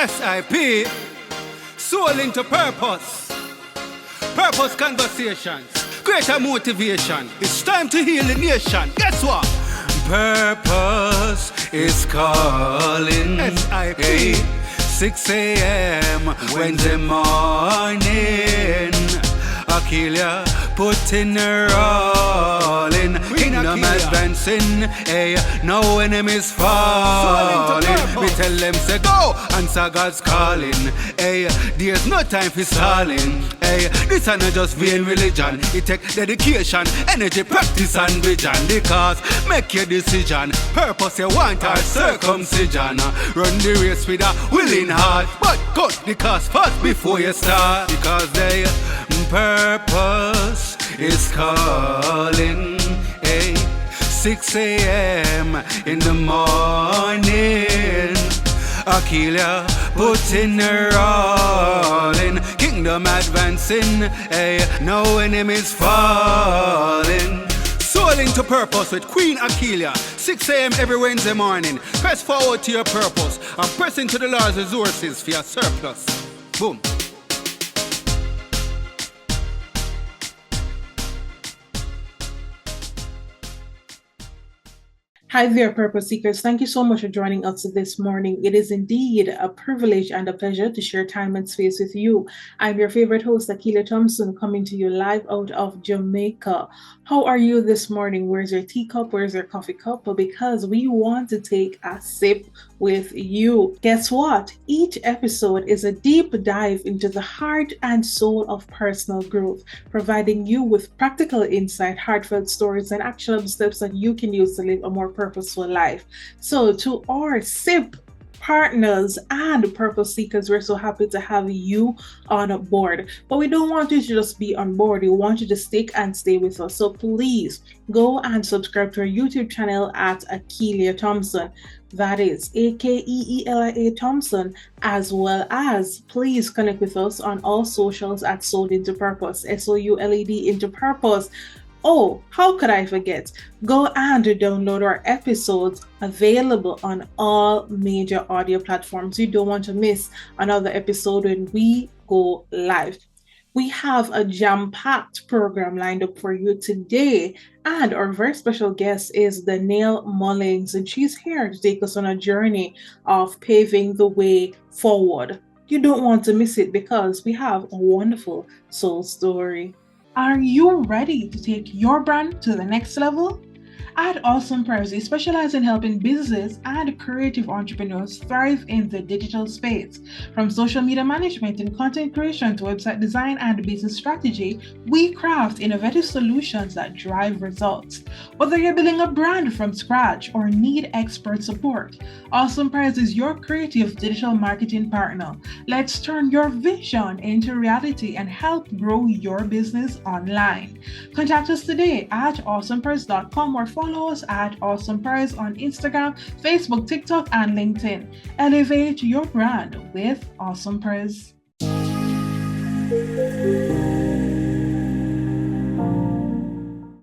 SIP, soul into purpose. Purpose conversations, greater motivation. It's time to heal the nation. Guess what? Purpose is calling. SIP. Hey, 6 a.m. Wednesday morning. Akilia putting her all in. Kingdom advancing. Hey, no enemies falling. We tell them say go, answer God's calling. Hey, there's no time for stalling. Hey, this is not just vain religion. It takes dedication, energy, practice and vision. Because make your decision. Purpose you want our circumcision. Run the race with a willing heart, but cut the cost first before you start. Because they purpose is calling. Hey, 6 a.m. in the morning. Akilia putting her all in. Kingdom advancing. Hey, no enemies falling. Soul into purpose with Queen Akilia. 6 a.m. every Wednesday morning. Press forward to your purpose and press into the Lord's resources for your surplus. Boom. Hi there, Purpose Seekers. Thank you so much for joining us this morning. It is indeed a privilege and a pleasure to share time and space with you. I'm your favorite host, Akilia Thompson, coming to you live out of Jamaica. How are you this morning? Where's your teacup? Where's your coffee cup? Because we want to take a sip with you. Guess what? Each episode is a deep dive into the heart and soul of personal growth, providing you with practical insight, heartfelt stories, and actionable steps that you can use to live a more purposeful life. So to our SIP partners and purpose seekers, we're so happy to have you on board. But we don't want you to just be on board. We want you to stick and stay with us. So please go and subscribe to our YouTube channel at Akilia Thompson. That is Akeelia Thompson, as well as please connect with us on all socials at Soul Into Purpose, SOULED Into Purpose. Oh, how could I forget? Go and download our episodes available on all major audio platforms. You don't want to miss another episode when we go live. We have a jam-packed program lined up for you today, and our very special guest is Danielle Mullings, and she's here to take us on a journey of paving the way forward. You don't want to miss it because we have a wonderful soul story. Are you ready to take your brand to the next level? At Awesome Prize, we specialize in helping business and creative entrepreneurs thrive in the digital space. From social media management and content creation to website design and business strategy, we craft innovative solutions that drive results. Whether you're building a brand from scratch or need expert support, Awesome Prize is your creative digital marketing partner. Let's turn your vision into reality and help grow your business online. Contact us today at awesomeprize.com or follow us at Awesome Prize on Instagram, Facebook, TikTok, and LinkedIn. Elevate your brand with Awesome Prize.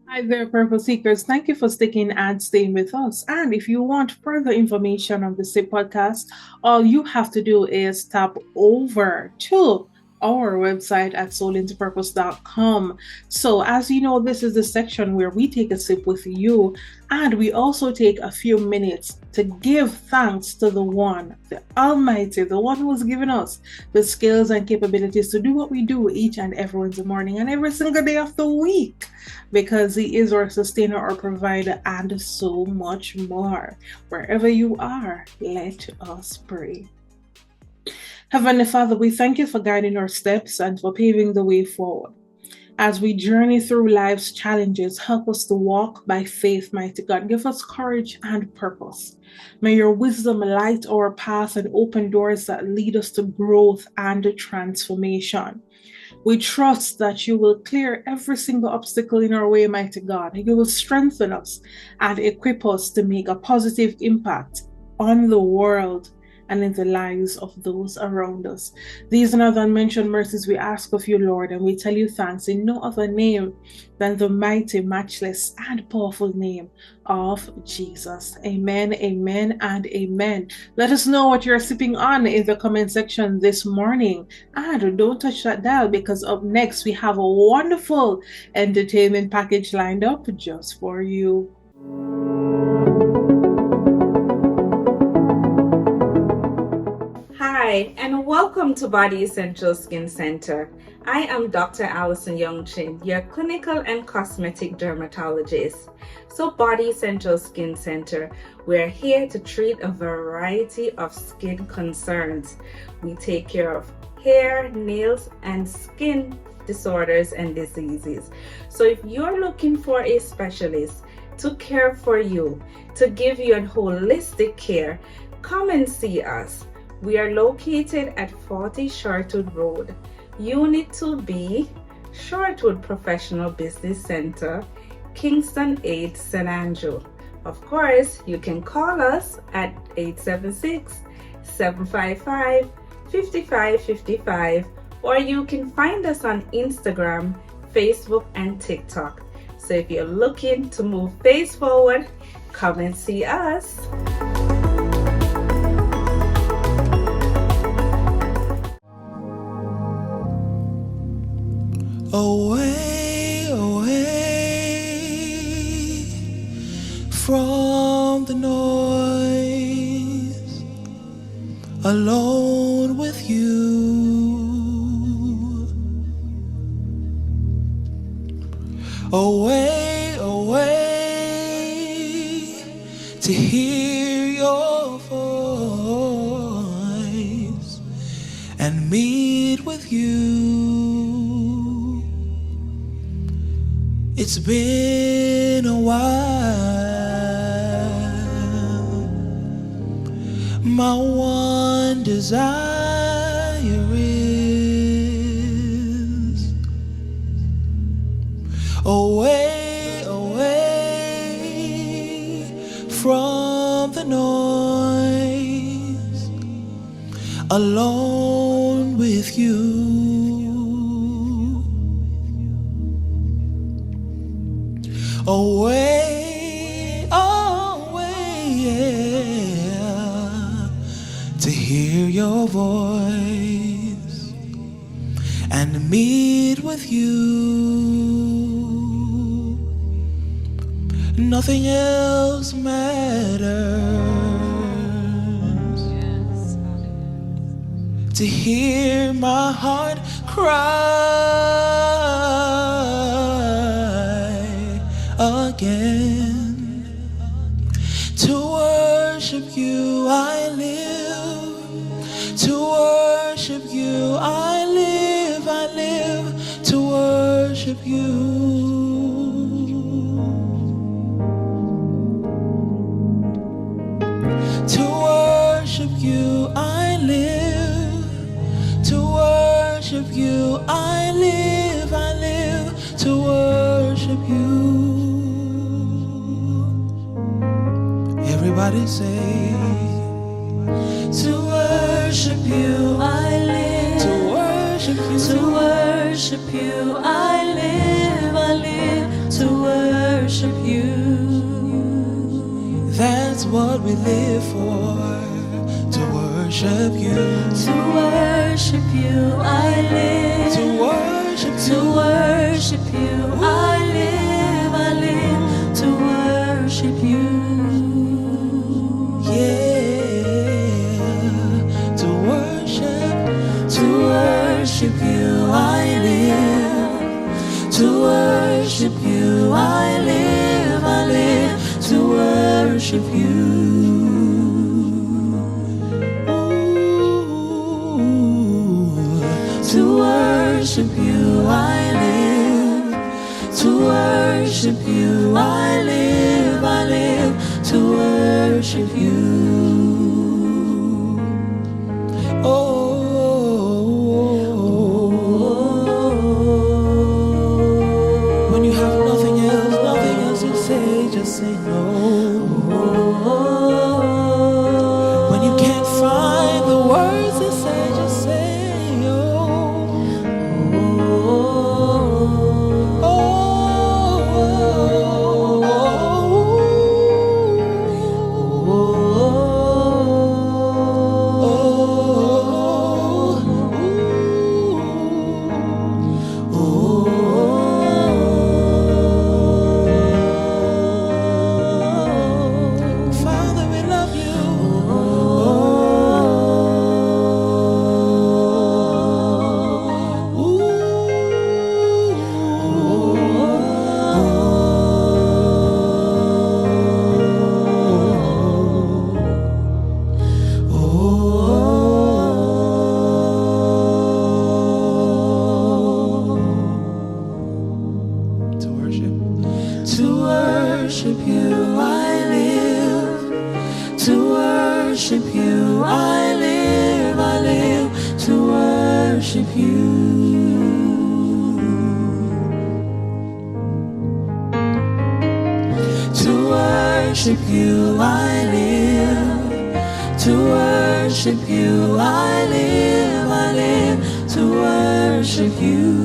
Hi there, Purpose Seekers. Thank you for sticking and staying with us. And if you want further information on the SIP podcast, all you have to do is tap over to our website at soulintopurpose.com. So as you know, this is the section where we take a sip with you, and we also take a few minutes to give thanks to the one, the Almighty, the one who has given us the skills and capabilities to do what we do each and every Wednesday morning and every single day of the week, because He is our sustainer, our provider, and so much more. Wherever you are, let us pray. Heavenly Father, we thank you for guiding our steps and for paving the way forward. As we journey through life's challenges, help us to walk by faith, mighty God. Give us courage and purpose. May your wisdom light our path and open doors that lead us to growth and transformation. We trust that you will clear every single obstacle in our way, mighty God. You will strengthen us and equip us to make a positive impact on the world and in the lives of those around us. These and other unmentioned mercies we ask of you, Lord, and we tell you thanks in no other name than the mighty, matchless, and powerful name of Jesus. Amen, amen, and amen. Let us know what you're sipping on in the comment section this morning. And don't touch that dial, because up next we have a wonderful entertainment package lined up just for you. Hi, and welcome to Body Essential Skin Center. I am Dr. Allison Youngchin, your clinical and cosmetic dermatologist. So Body Essential Skin Center, we're here to treat a variety of skin concerns. We take care of hair, nails, and skin disorders and diseases. So if you're looking for a specialist to care for you, to give you a holistic care, come and see us. We are located at 40 Shortwood Road, Unit 2B, Shortwood Professional Business Center, Kingston 8, St. Andrew. Of course, you can call us at 876-755-5555, or you can find us on Instagram, Facebook, and TikTok. So if you're looking to move face forward, come and see us. Away, away from the noise, alone with you. Away, away to hear your voice and meet with you. It's been a while. My one desire is away, away from the noise, alone with you. Away, away, yeah, to hear your voice and meet with you. Nothing else matters. To hear my heart cry again. To worship you I live. To worship you I live. I live to worship you. To worship you I live. To worship you I live. I live to worship you. Everybody say, to worship you I live. To worship you. To worship you I live. I live to worship you. That's what we live for. To worship you. To worship you I live. To worship you. To worship you I live. I live to worship you. To worship you I live. To worship you I live. I live to worship you. Ooh. To worship you I live. To worship you I live. I live to worship you. Say no. When you can't find the words that say, just say, oh, oh, Father, we love you. To worship you I live. To worship you I live. I live to worship you. To worship you I live. To worship you I live. I live to worship you.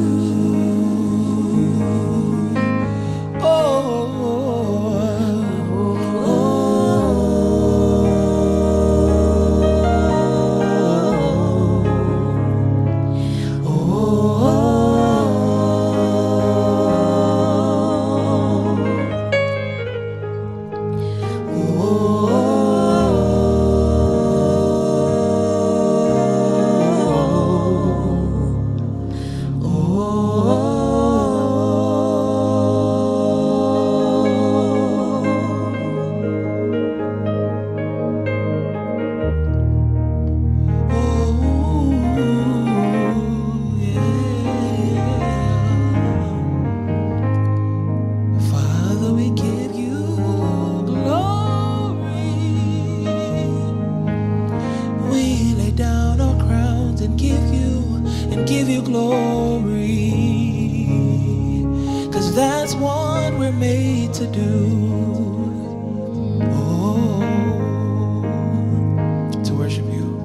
Father, we give you glory. We lay down our crowns and give you glory. 'Cause that's what we're made to do. Oh, to worship you.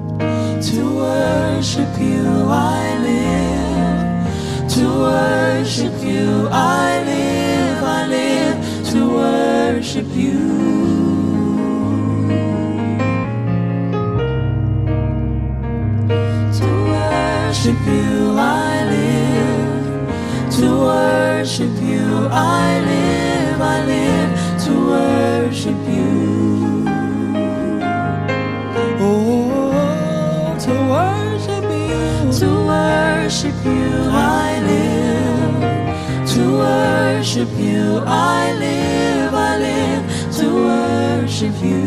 To worship you I live. To worship you I live. I live to worship you. To worship you I live. To worship you I live. I live to worship you. Oh, to worship you. To worship you I live. To worship you I live. I live to worship you.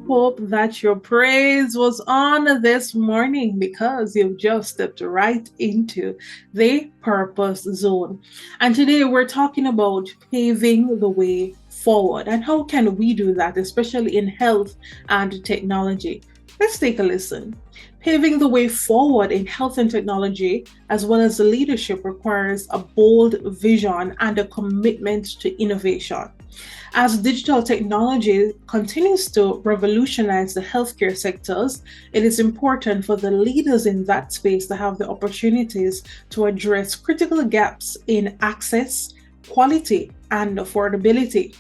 Hope that your praise was on this morning, because you've just stepped right into the purpose zone. And today we're talking about paving the way forward, and how can we do that, especially in health and technology. Let's take a listen. Paving the way forward in health and technology, as well as leadership, requires a bold vision and a commitment to innovation. As digital technology continues to revolutionize the healthcare sectors, it is important for the leaders in that space to have the opportunities to address critical gaps in access, quality, and affordability.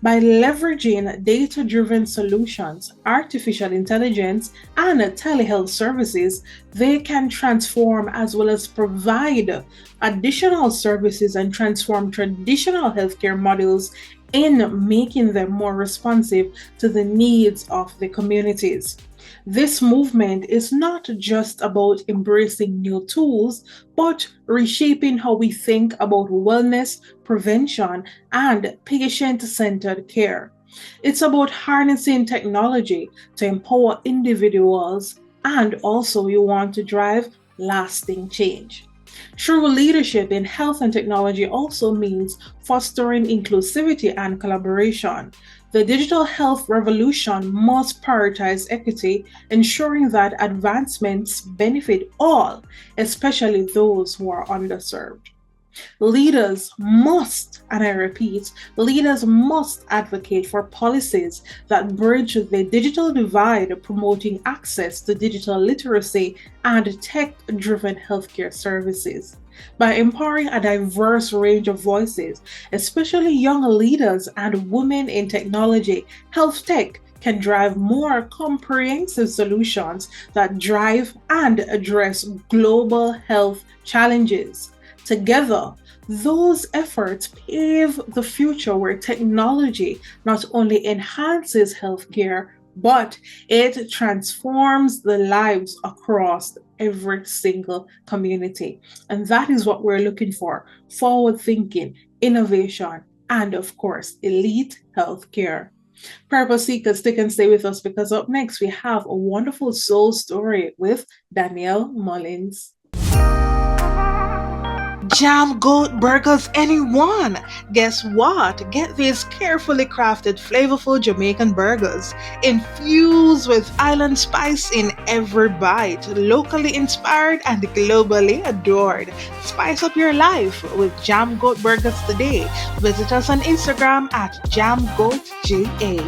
By leveraging data-driven solutions, artificial intelligence, and telehealth services, they can transform as well as provide additional services and transform traditional healthcare models in making them more responsive to the needs of the communities. This movement is not just about embracing new tools, but reshaping how we think about wellness, prevention, and patient-centered care. It's about harnessing technology to empower individuals, and also you want to drive lasting change. True leadership in health and technology also means fostering inclusivity and collaboration. The digital health revolution must prioritize equity, ensuring that advancements benefit all, especially those who are underserved. Leaders must, and I repeat, leaders must advocate for policies that bridge the digital divide, promoting access to digital literacy and tech-driven healthcare services. By empowering a diverse range of voices, especially young leaders and women in technology, health tech can drive more comprehensive solutions that drive and address global health challenges. Together, those efforts pave the future where technology not only enhances healthcare, but it transforms the lives across every single community. And that is what we're looking for: forward thinking, innovation, and of course, elite healthcare. Purpose Seekers, stick and stay with us, because up next we have a wonderful soul story with Danielle Mullings. Jam goat burgers, anyone? Guess what? Get these carefully crafted, flavorful Jamaican burgers infused with island spice in every bite, locally inspired and globally adored. Spice up your life with Jam Goat Burgers today. Visit us on Instagram at JamGoatGA.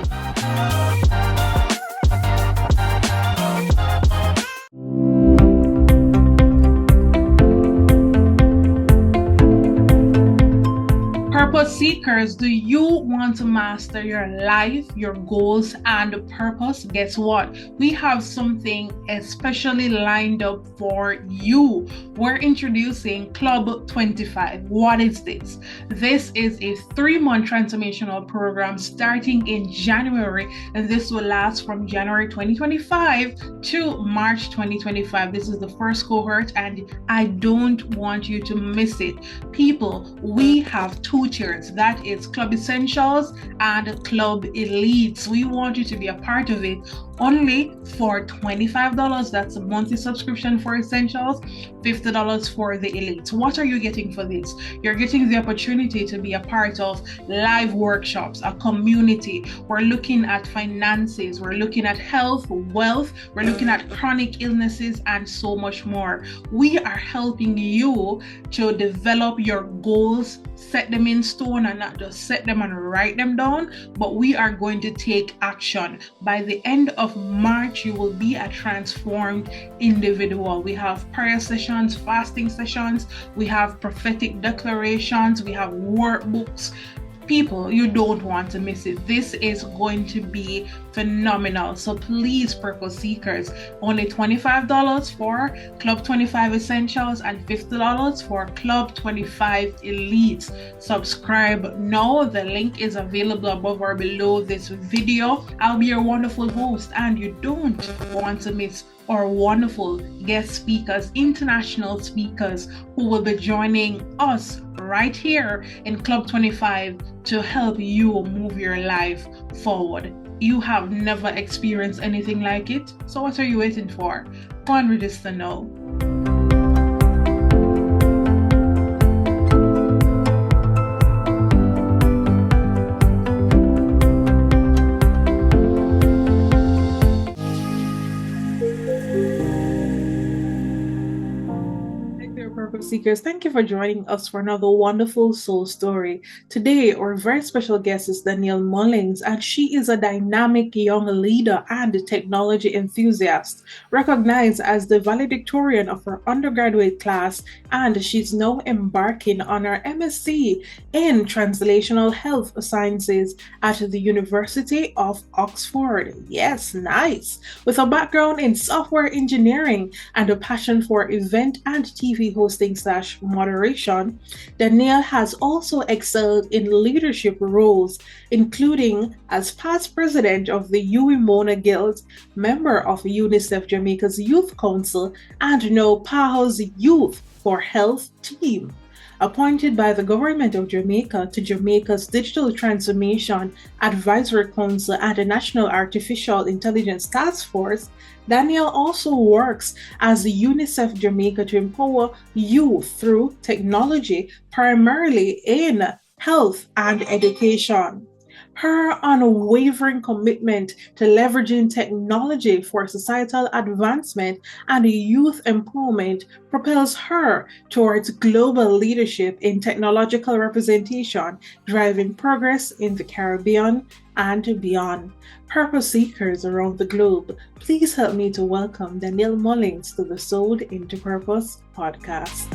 Purpose Seekers, do you want to master your life, your goals, and purpose? Guess what? We have something especially lined up for you. We're introducing Club 25. What is this? This is a 3-month transformational program starting in January, and this will last from January 2025 to March 2025. This is the first cohort, and I don't want you to miss it. People, we have 2 tiers. That is Club Essentials and Club Elites. We want you to be a part of it only for $25. That's a monthly subscription for Essentials, $50 for the Elites. What are you getting for this? You're getting the opportunity to be a part of live workshops, a community. We're looking at finances, we're looking at health, wealth, we're looking at chronic illnesses, and so much more. We are helping you to develop your goals, set them in stone, and not just set them and write them down, but we are going to take action. By the end of March, you will be a transformed individual. We have prayer sessions, fasting sessions, we have prophetic declarations, we have workbooks. People, you don't want to miss it. This is going to be phenomenal. So please, Purpose Seekers, only $25 for Club 25 Essentials and $50 for Club 25 Elites. Subscribe now. The link is available above or below this video. I'll be your wonderful host, and you don't want to miss our wonderful guest speakers, international speakers, who will be joining us right here in Club 25 to help you move your life forward. You have never experienced anything like it, so what are you waiting for? Go and register now. Seekers, thank you for joining us for another wonderful soul story. Today, our very special guest is Danielle Mullings, and she is a dynamic young leader and technology enthusiast, recognized as the valedictorian of her undergraduate class, and she's now embarking on her MSc in Translational Health Sciences at the University of Oxford. Yes, nice. With a background in software engineering and a passion for event and TV hosting hosting/moderation, Danielle has also excelled in leadership roles, including as past president of the Huey Mona Guild, member of UNICEF Jamaica's Youth Council, and now PAHO's Youth for Health team. Appointed by the Government of Jamaica to Jamaica's Digital Transformation Advisory Council and the National Artificial Intelligence Task Force, Danielle also works as the UNICEF Jamaica to empower youth through technology, primarily in health and education. Her unwavering commitment to leveraging technology for societal advancement and youth empowerment propels her towards global leadership in technological representation, driving progress in the Caribbean and beyond. Purpose seekers around the globe, please help me to welcome Danielle Mullings to the Sold into Purpose podcast.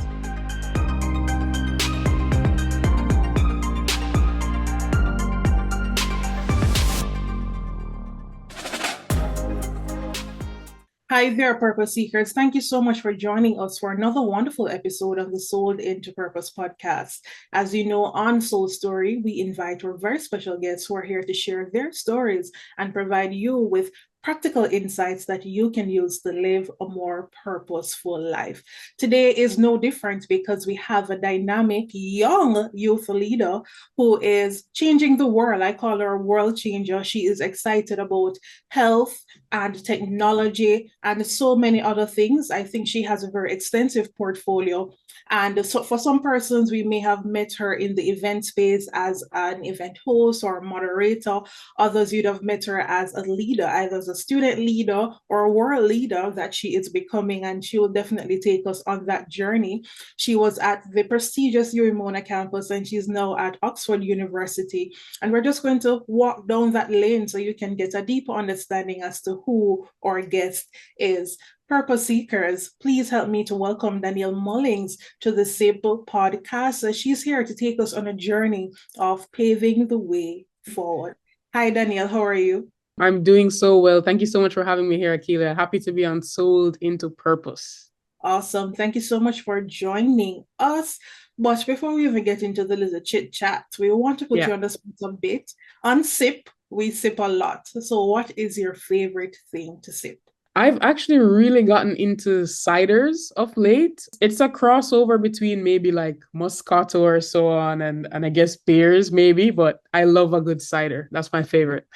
Hi there, Purpose Seekers. Thank you so much for joining us for another wonderful episode of the Sold into Purpose podcast. As you know, on Soul Story, we invite our very special guests who are here to share their stories and provide you with practical insights that you can use to live a more purposeful life. Today is no different because we have a dynamic young youth leader who is changing the world. I call her a world changer. She is excited about health and technology and so many other things. I think she has a very extensive portfolio. And so for some persons, we may have met her in the event space as an event host or moderator. Others, you'd have met her as a leader, either as a student leader or a world leader that she is becoming, and she will definitely take us on that journey. She was at the prestigious Huey Mona campus, and she's now at Oxford University. And we're just going to walk down that lane so you can get a deeper understanding as to who our guest is. Purpose Seekers, please help me to welcome Danielle Mullings to the Simple podcast. She's here to take us on a journey of paving the way forward. Hi, Danielle. How are you? I'm doing so well. Thank you so much for having me here, Akila. Happy to be on Sold into Purpose. Awesome. Thank you so much for joining us. But before we even get into the little chit chat, we want to put you on the spot a bit. On sip, we sip a lot. So what is your favorite thing to sip? I've actually really gotten into ciders of late. It's a crossover between maybe like Moscato or so on, and I guess beers maybe, but I love a good cider. That's my favorite.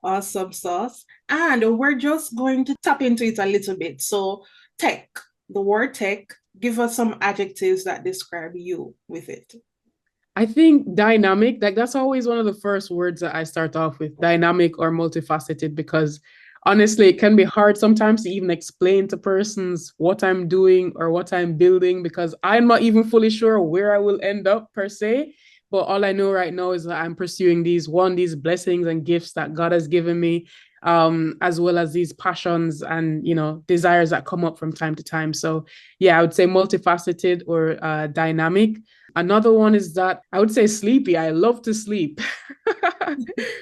Awesome sauce. And we're just going to tap into it a little bit. So tech, the word tech, give us some adjectives that describe you with it. I think dynamic, that's always one of the first words that I start off with, dynamic or multifaceted, because honestly, it can be hard sometimes to even explain to persons what I'm doing or what I'm building, because I'm not even fully sure where I will end up per se. But all I know right now is that I'm pursuing these blessings and gifts that God has given me, as well as these passions and, desires that come up from time to time. So yeah, I would say multifaceted or dynamic. Another one is that I would say sleepy. I love to sleep,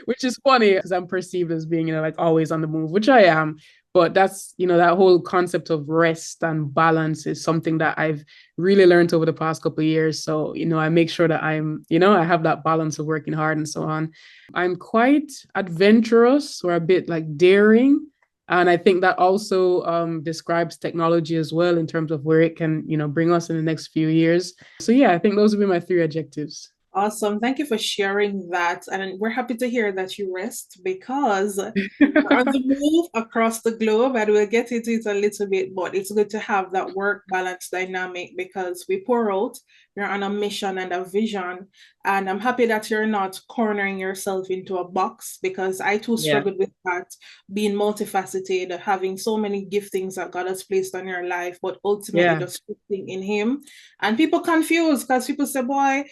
which is funny because I'm perceived as being, like always on the move, which I am. But that's, that whole concept of rest and balance is something that I've really learned over the past couple of years. So, I make sure that I'm, I have that balance of working hard and so on. I'm quite adventurous or a bit like daring. And I think that also describes technology as well in terms of where it can, bring us in the next few years. So yeah, I think those would be my 3 adjectives. Awesome. Thank you for sharing that. And we're happy to hear that you rest because we're on the move across the globe, and we'll get into it a little bit, but it's good to have that work balance dynamic because we pour out, you're on a mission and a vision. And I'm happy that you're not cornering yourself into a box, because I too struggled with that, being multifaceted, having so many giftings that God has placed on your life, but ultimately just fitting in Him. And people confused because people say, boy,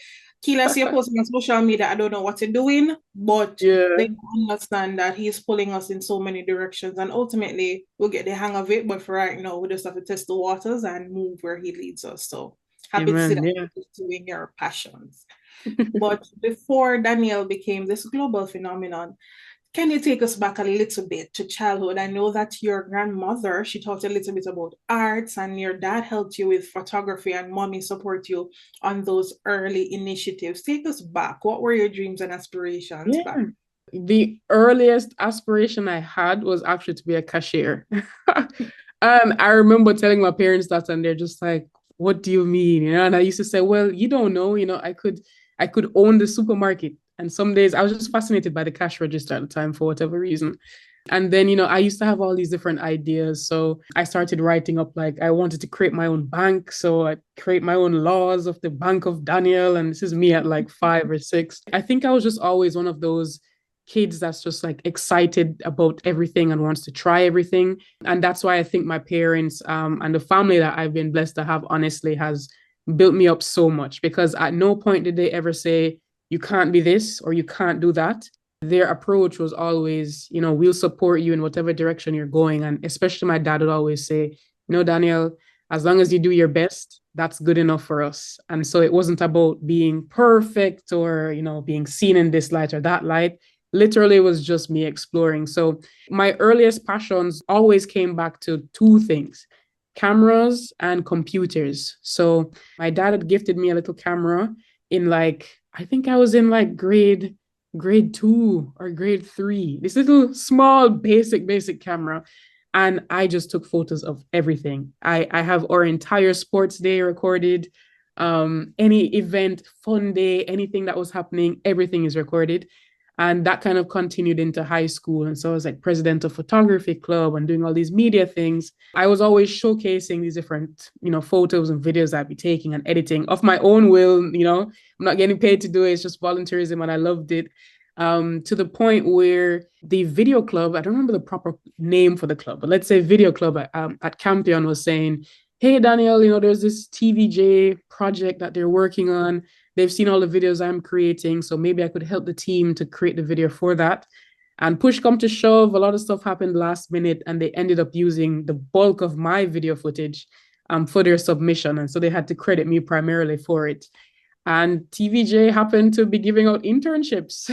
Kila see a posting on social media, I don't know what you're doing, but they understand that He's pulling us in so many directions, and ultimately we'll get the hang of it. But for right now, we just have to test the waters and move where He leads us. So happy to see that you're doing your passions. But before Danielle became this global phenomenon, Can you take us back a little bit to childhood? I know that your grandmother, she taught a little bit about arts, and your dad helped you with photography, and mommy support you on those early initiatives. Take us back. What were your dreams and aspirations back? Yeah. The earliest aspiration I had was actually to be a cashier. And I remember telling my parents that, and they're just like, what do you mean? You know, and I used to say, well, you don't know, I could own the supermarket. And some days I was just fascinated by the cash register at the time for whatever reason. And then, I used to have all these different ideas. So I started writing up, like, I wanted to create my own bank. So I create my own laws of the Bank of Daniel. And this is me at like 5 or 6. I think I was just always one of those kids that's just like excited about everything and wants to try everything. And that's why I think my parents and the family that I've been blessed to have, honestly, has built me up so much, because at no point did they ever say, you can't be this or you can't do that. Their approach was always, we'll support you in whatever direction you're going. And especially my dad would always say, Danielle, as long as you do your best, that's good enough for us. And so it wasn't about being perfect or, being seen in this light or that light. Literally, it was just me exploring. So my earliest passions always came back to two things: cameras and computers. So my dad had gifted me a little camera in I think I was in grade 2 or grade 3, this little small basic camera. And I just took photos of everything. I have our entire sports day recorded, any event, fun day, anything that was happening, everything is recorded. And that kind of continued into high school. And so I was like president of photography club and doing all these media things. I was always showcasing these different, photos and videos I'd be taking and editing of my own will. I'm not getting paid to do it. It's just volunteerism, and I loved it. To the point where the video club, I don't remember the proper name for the club, but let's say video club at Campion was saying, hey, Danielle, there's this TVJ project that they're working on. They've seen all the videos I'm creating, so maybe I could help the team to create the video for that. And push come to shove, a lot of stuff happened last minute, and they ended up using the bulk of my video footage for their submission. And so they had to credit me primarily for it. And TVJ happened to be giving out internships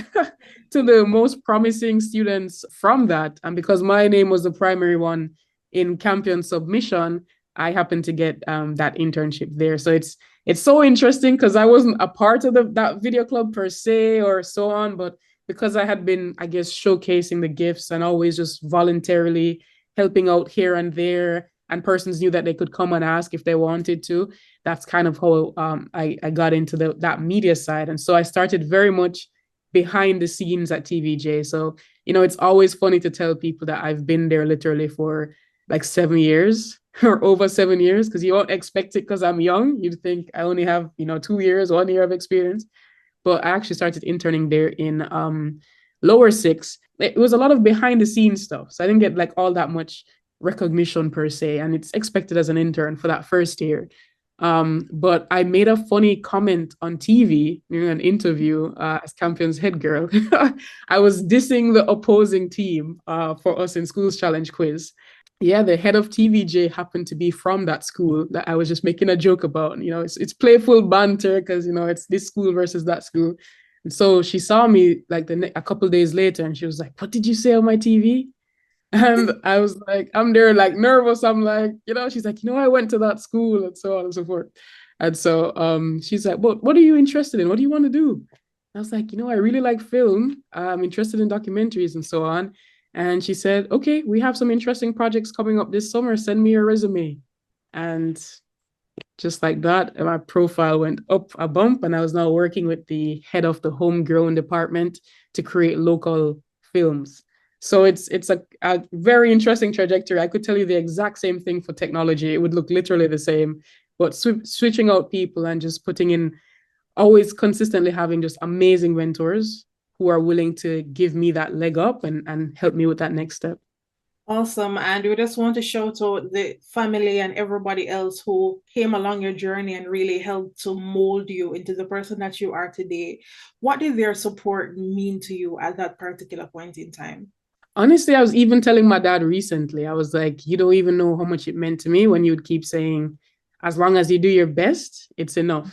to the most promising students from that. And because my name was the primary one in Campion submission, I happened to get that internship there. So it's so interesting, because I wasn't a part of that video club per se or so on, but because I had been, I guess, showcasing the gifts and always just voluntarily helping out here and there, and persons knew that they could come and ask if they wanted to. That's kind of how I got into that media side. And so I started very much behind the scenes at TVJ. So, it's always funny to tell people that I've been there literally for like 7 years or over 7 years, because you won't expect it because I'm young. You'd think I only have, 2 years, 1 year of experience. But I actually started interning there in lower 6. It was a lot of behind the scenes stuff. So I didn't get all that much recognition per se, and it's expected as an intern for that first year. But I made a funny comment on TV during an interview as Campion's head girl. I was dissing the opposing team for us in Schools Challenge quiz. Yeah, the head of TVJ happened to be from that school that I was just making a joke about. It's playful banter because, it's this school versus that school. And so she saw me a couple of days later, and she was like, what did you say on my TV? And I was like, I'm there nervous. I'm like, she's like, I went to that school, and so on and so forth. And so she's like, well, what are you interested in? What do you want to do? I was like, I really like film. I'm interested in documentaries and so on. And she said, okay, we have some interesting projects coming up this summer. Send me your resume. And just like that, my profile went up a bump, and I was now working with the head of the homegrown department to create local films. So it's a very interesting trajectory. I could tell you the exact same thing for technology. It would look literally the same, but switching out people and just putting in, always consistently having just amazing mentors who are willing to give me that leg up and help me with that next step. Awesome. And we just want to shout out the family and everybody else who came along your journey and really helped to mold you into the person that you are today. What did their support mean to you at that particular point in time? Honestly, I was even telling my dad recently, I was like, you don't even know how much it meant to me when you would keep saying, as long as you do your best, it's enough.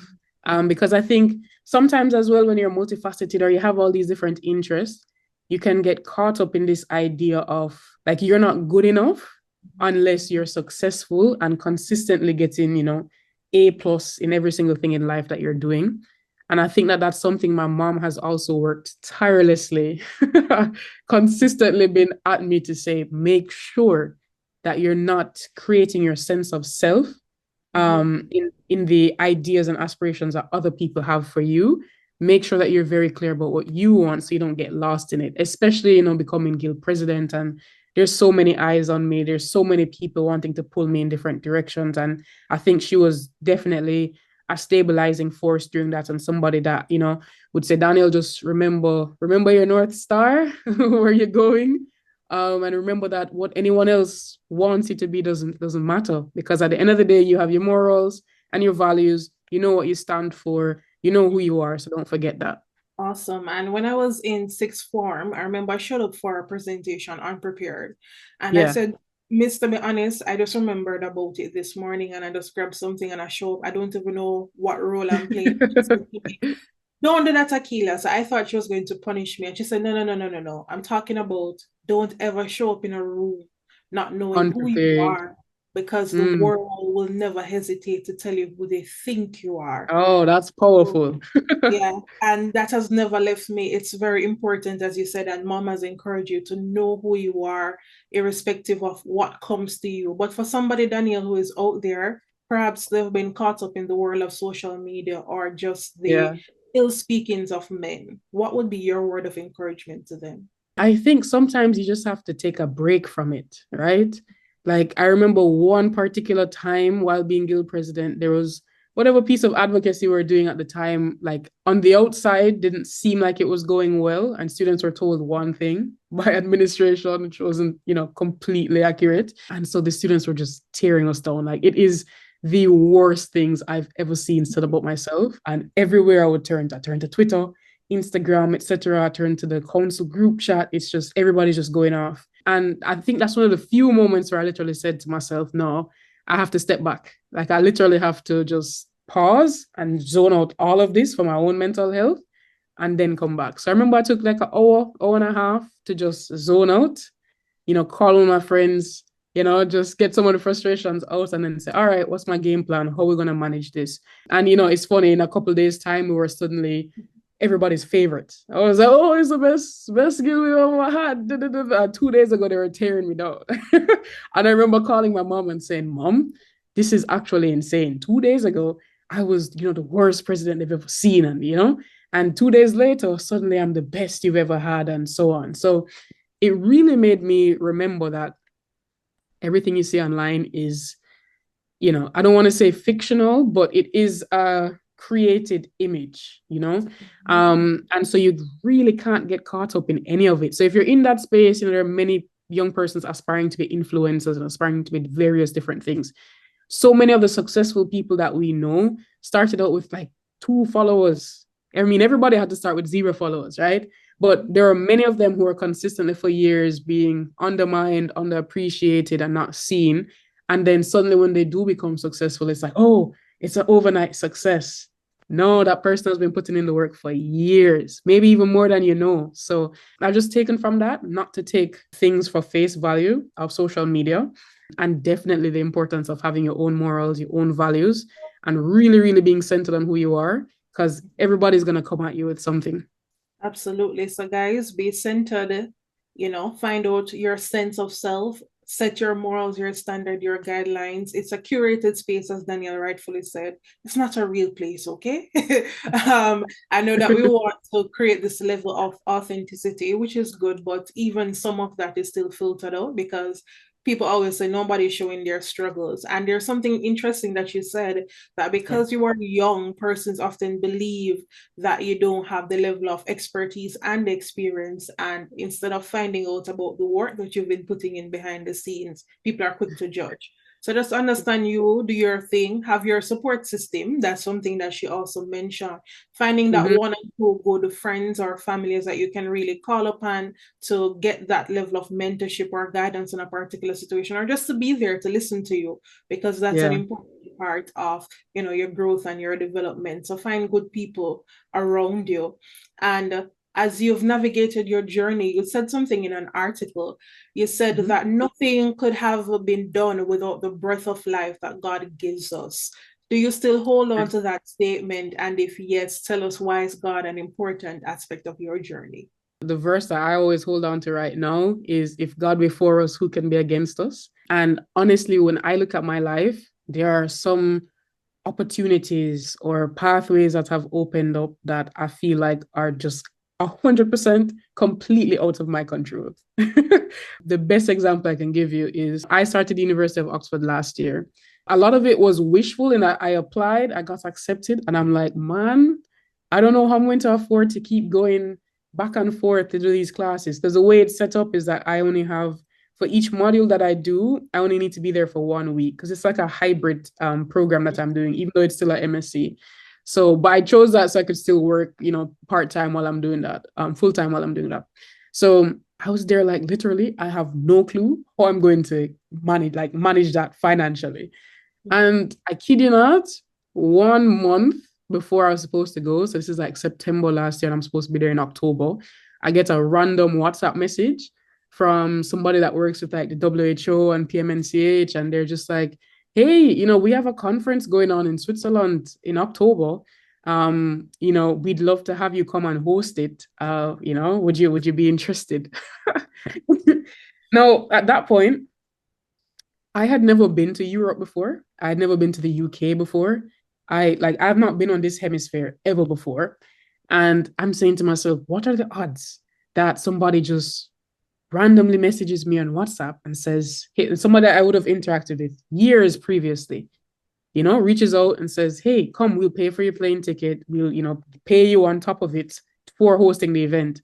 Because I think sometimes as well, when you're multifaceted or you have all these different interests, you can get caught up in this idea of like you're not good enough unless you're successful and consistently getting, A plus in every single thing in life that you're doing. And I think that that's something my mom has also worked tirelessly, consistently been at me to say, make sure that you're not creating your sense of self in the ideas and aspirations that other people have for you. Make sure that you're very clear about what you want so you don't get lost in it, especially, becoming guild president. And there's so many eyes on me. There's so many people wanting to pull me in different directions. And I think she was definitely a stabilizing force during that, and somebody that, would say, Daniel, just remember your North Star, where you're going. And remember that what anyone else wants you to be doesn't matter, because at the end of the day, you have your morals and your values. You know what you stand for. You know who you are. So don't forget that. Awesome. And when I was in sixth form, I remember I showed up for a presentation unprepared. And I said, Miss, to be honest, I just remembered about it this morning, and I just grabbed something and I showed up. I don't even know what role I'm playing. Don't do that, Akila. So I thought she was going to punish me. And she said, no. I'm talking about don't ever show up in a room not knowing who you are, because the world will never hesitate to tell you who they think you are. Oh, that's powerful. Yeah, and that has never left me. It's very important, as you said, and mom has encouraged you to know who you are, irrespective of what comes to you. But for somebody, Danielle, who is out there, perhaps they've been caught up in the world of social media or just the ill speakings of men, what would be your word of encouragement to them? I think sometimes you just have to take a break from it, right? Like, I remember one particular time while being guild president, there was whatever piece of advocacy we were doing at the time, like on the outside, didn't seem like it was going well. And students were told one thing by administration, which wasn't, completely accurate. And so the students were just tearing us down. Like, it is the worst things I've ever seen said about myself. And everywhere I turned to Twitter, Instagram, etc. I turned to the council group chat. It's just, everybody's just going off. And I think that's one of the few moments where I literally said to myself, no, I have to step back. Like, I literally have to just pause and zone out all of this for my own mental health and then come back. So I remember I took like an hour and a half to just zone out, call on my friends, just get some of the frustrations out and then say, all right, what's my game plan? How are we going to manage this? And, it's funny, in a couple of days' time, we were suddenly everybody's favorite. I was like, oh, it's the best game we ever had. 2 days ago, they were tearing me down. And I remember calling my mom and saying, Mom, this is actually insane. 2 days ago, I was, the worst president they've ever seen. And 2 days later, suddenly I'm the best you've ever had, and so on. So it really made me remember that everything you see online is, I don't want to say fictional, but it is a created image, and so you really can't get caught up in any of it. So if you're in that space, there are many young persons aspiring to be influencers and aspiring to be various different things. So many of the successful people that we know started out with like 2 followers. I mean, everybody had to start with 0 followers, right? But there are many of them who are consistently for years being undermined, underappreciated, and not seen. And then suddenly when they do become successful, it's like, oh, it's an overnight success. No, that person has been putting in the work for years, maybe even more than. So I've just taken from that not to take things for face value of social media, and definitely the importance of having your own morals, your own values, and really, really being centered on who you are, because everybody's going to come at you with something. Absolutely. So guys, be centered, find out your sense of self, set your morals, your standard, your guidelines. It's a curated space, as Danielle rightfully said. It's not a real place, okay? I know that we want to create this level of authenticity, which is good, but even some of that is still filtered out, because people always say nobody's showing their struggles. And there's something interesting that you said, that because you are young, persons often believe that you don't have the level of expertise and experience. And instead of finding out about the work that you've been putting in behind the scenes, people are quick to judge. So just understand, you do your thing, have your support system. That's something that she also mentioned. Finding that 1 or 2 good friends or families that you can really call upon to get that level of mentorship or guidance in a particular situation, or just to be there to listen to you, because that's an important part of, your growth and your development. So find good people around you. And as you've navigated your journey, you said something in an article. You said that nothing could have been done without the breath of life that God gives us. Do you still hold on to that statement? And if yes, tell us why is God an important aspect of your journey? The verse that I always hold on to right now is, if God be for us, who can be against us? And honestly, when I look at my life, there are some opportunities or pathways that have opened up that I feel like are just 100% completely out of my control. The best example I can give you is I started the University of Oxford last year. A lot of it was wishful, and I applied, I got accepted, and I'm like, man, I don't know how I'm going to afford to keep going back and forth to do these classes, because the way it's set up is that I only have, for each module that I do, I only need to be there for 1 week, because it's like a hybrid program that I'm doing, even though it's still an MSc. So, but I chose that so I could still work, part-time while I'm doing that, full-time while I'm doing that. So I was there, like, literally, I have no clue how I'm going to manage that financially. And I kid you not, 1 month before I was supposed to go, so this is like September last year, and I'm supposed to be there in October, I get a random WhatsApp message from somebody that works with like the WHO and PMNCH, and they're just like, hey, we have a conference going on in Switzerland in October. We'd love to have you come and host it. Would you be interested? Now, at that point, I had never been to Europe before. I had never been to the UK before. I've not been on this hemisphere ever before. And I'm saying to myself, what are the odds that somebody just randomly messages me on WhatsApp and says, hey, somebody I would have interacted with years previously, reaches out and says, hey, come, we'll pay for your plane ticket. We'll, pay you on top of it for hosting the event.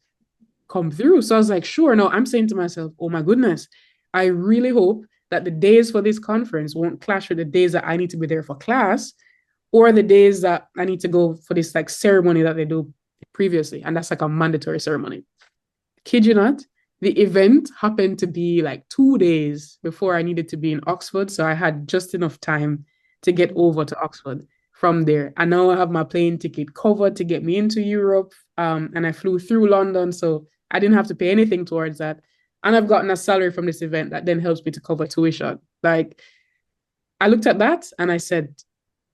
Come through. So I was like, sure. No, I'm saying to myself, oh my goodness, I really hope that the days for this conference won't clash with the days that I need to be there for class, or the days that I need to go for this like ceremony that they do previously. And that's like a mandatory ceremony. Kid you not, the event happened to be like 2 days before I needed to be in Oxford. So I had just enough time to get over to Oxford from there. And now I have my plane ticket covered to get me into Europe. And I flew through London. So I didn't have to pay anything towards that. And I've gotten a salary from this event that then helps me to cover tuition. Like, I looked at that and I said,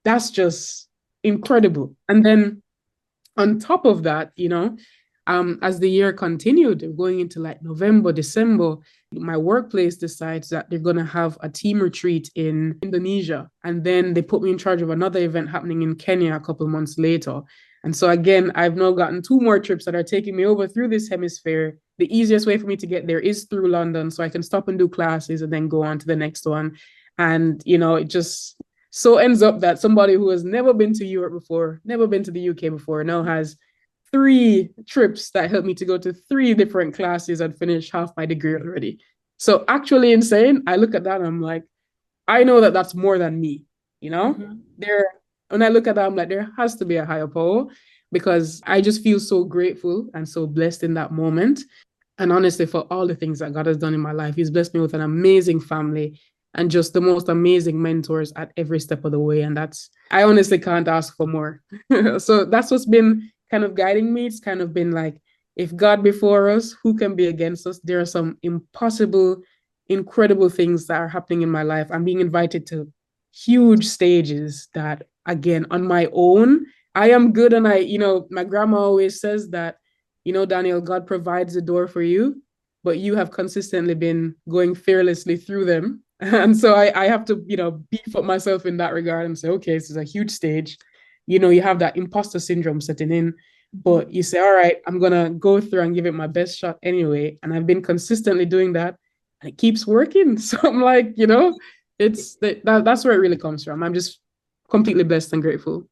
that's just incredible. And then on top of that, as the year continued, going into like November, December, my workplace decides that they're going to have a team retreat in Indonesia. And then they put me in charge of another event happening in Kenya a couple of months later. And so again, I've now gotten 2 more trips that are taking me over through this hemisphere. The easiest way for me to get there is through London, so I can stop and do classes and then go on to the next one. And, it just so ends up that somebody who has never been to Europe before, never been to the UK before, now has 3 trips that help me to go to 3 different classes and finish half my degree already. So actually insane. I look at that and I'm like, I know that that's more than me, When I look at that, I'm like, there has to be a higher power, because I just feel so grateful and so blessed in that moment. And honestly, for all the things that God has done in my life, He's blessed me with an amazing family and just the most amazing mentors at every step of the way. And I honestly can't ask for more. So that's what's been kind of guiding me. It's kind of been like, if God before us, who can be against us? There are some impossible, incredible things that are happening in my life. I'm being invited to huge stages that, again, on my own, I am good. And my grandma always says that, Danielle, God provides the door for you, but you have consistently been going fearlessly through them. And so I have to, beef up myself in that regard and say, okay, this is a huge stage. You have that imposter syndrome setting in, but you say, all right, I'm going to go through and give it my best shot anyway. And I've been consistently doing that, and it keeps working. So I'm like, that's where it really comes from. I'm just completely blessed and grateful.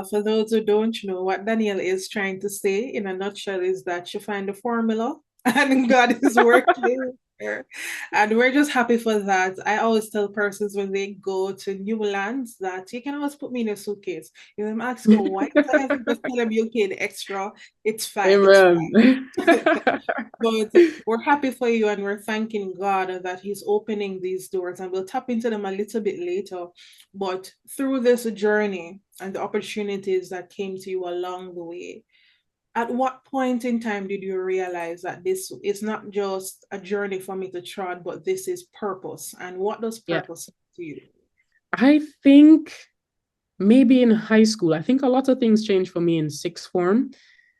For those who don't know, what Danielle is trying to say in a nutshell is that she find the formula and God is working there. And we're just happy for that. I always tell persons when they go to new lands that you can always put me in a suitcase. If I'm asking why, I have to just tell them you okay, the extra, it's fine. Amen. It's fine. But we're happy for you, and we're thanking God that He's opening these doors, and we'll tap into them a little bit later. But through this journey and the opportunities that came to you along the way, At what point in time did you realize that this is not just a journey for me to trod, but this is purpose? And what does Yeah. purpose mean to you? I think maybe in high school. I think a lot of things changed for me in sixth form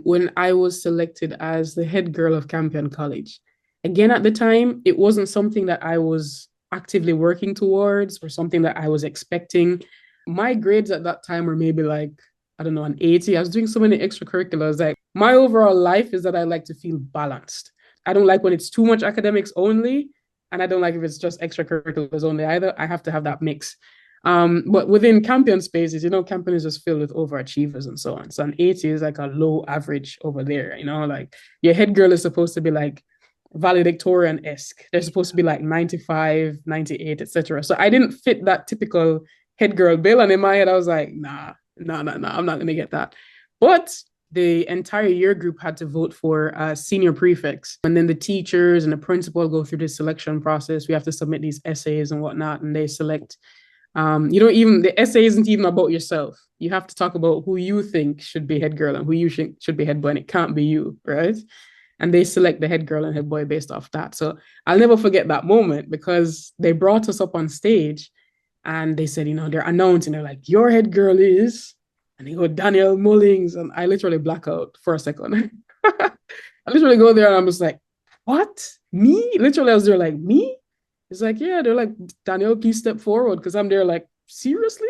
when I was selected as the head girl of Campion College. Again, at the time, it wasn't something that I was actively working towards or something that I was expecting. My grades at that time were maybe like, I don't know, an 80. I was doing so many extracurriculars. Like my overall life is that I like to feel balanced. I don't like when it's too much academics only, and I don't like if it's just extracurriculars only either. I have to have that mix. But within Campion spaces, Campion is just filled with overachievers and so on. So an 80 is like a low average over there, like your head girl is supposed to be like valedictorian-esque. They're supposed to be like 95, 98, etc. So I didn't fit that typical head girl bill. And in my head, I was like, nah, I'm not going to get that. But the entire year group had to vote for senior prefects. And then the teachers and the principal go through this selection process. We have to submit these essays and whatnot, and they select. Even the essay isn't even about yourself. You have to talk about who you think should be head girl and who you should be head boy, and it can't be you, right? And they select the head girl and head boy based off that. So I'll never forget that moment because they brought us up on stage and they said, they're announcing, they're like, your head girl is, and they go, Danielle Mullings. And I literally black out for a second. I literally go there and I'm just like, what? Me? Literally, I was there like, me? It's like, yeah, they're like, Danielle, please step forward. Because I'm there like, seriously?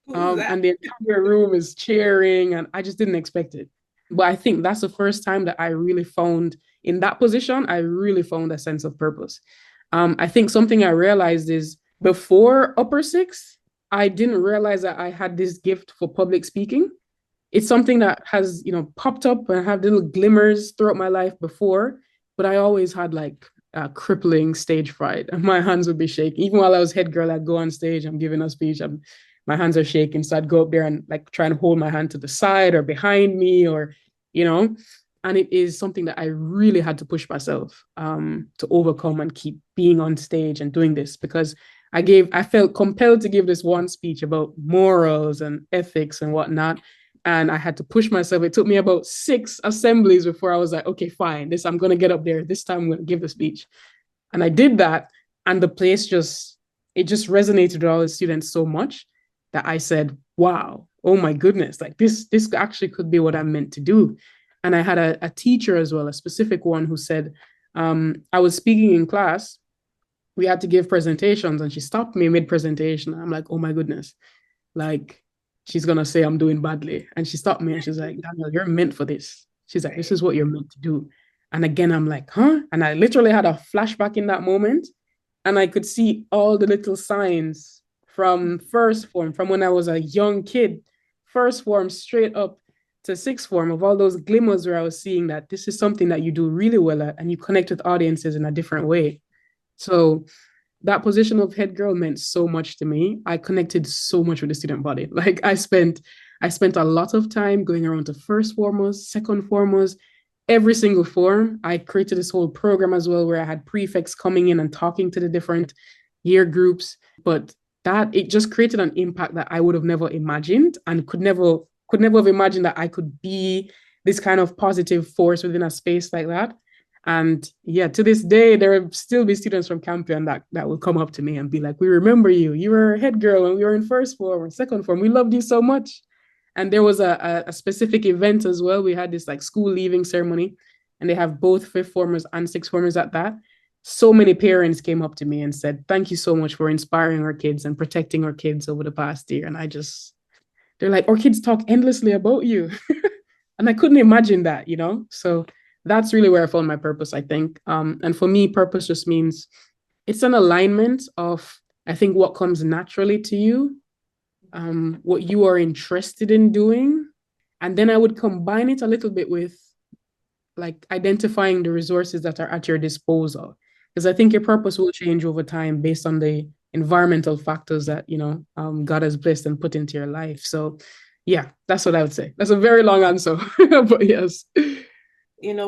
And the entire room is cheering, and I just didn't expect it. But I think that's the first time that I really found, in that position, I really found a sense of purpose. I think something I realized is before upper sixth, I didn't realize that I had this gift for public speaking. It's something that has, popped up and had little glimmers throughout my life before, but I always had like crippling stage fright, and my hands would be shaking. Even while I was head girl, I'd go on stage, I'm giving a speech, my hands are shaking. So I'd go up there and like try and hold my hand to the side or behind me, or, and it is something that I really had to push myself to overcome and keep being on stage and doing this, because I felt compelled to give this one speech about morals and ethics and whatnot. And I had to push myself. It took me about 6 assemblies before I was like, okay, fine, I'm going to get up there. This time I'm going to give the speech. And I did that. And the place it just resonated with all the students so much that I said, wow, oh my goodness, like this actually could be what I'm meant to do. And I had a teacher as well, a specific one, who said, I was speaking in class. We had to give presentations, and she stopped me mid-presentation. I'm like, oh my goodness, like, she's going to say I'm doing badly. And she stopped me and she's like, Danielle, you're meant for this. She's like, this is what you're meant to do. And again, I'm like, huh? And I literally had a flashback in that moment. And I could see all the little signs from first form, from when I was a young kid, first form straight up to sixth form, of all those glimmers where I was seeing that this is something that you do really well at, and you connect with audiences in a different way. So that position of head girl meant so much to me. I connected so much with the student body. Like I spent a lot of time going around to first formers, second formers, every single form. I created this whole program as well where I had prefects coming in and talking to the different year groups. But it just created an impact that I would have never imagined, and could never have imagined that I could be this kind of positive force within a space like that. And yeah, to this day, there will still be students from Campion that will come up to me and be like, we remember you. You were head girl when we were in first form or second form. We loved you so much. And there was a specific event as well. We had this like school leaving ceremony, and they have both fifth formers and sixth formers at that. So many parents came up to me and said, thank you so much for inspiring our kids and protecting our kids over the past year. And they're like, our kids talk endlessly about you. And I couldn't imagine that, So that's really where I found my purpose, I think. And for me, purpose just means it's an alignment of, I think, what comes naturally to you, what you are interested in doing. And then I would combine it a little bit with like identifying the resources that are at your disposal. Because I think your purpose will change over time based on the environmental factors that, God has blessed and put into your life. So yeah, that's what I would say. That's a very long answer, but yes.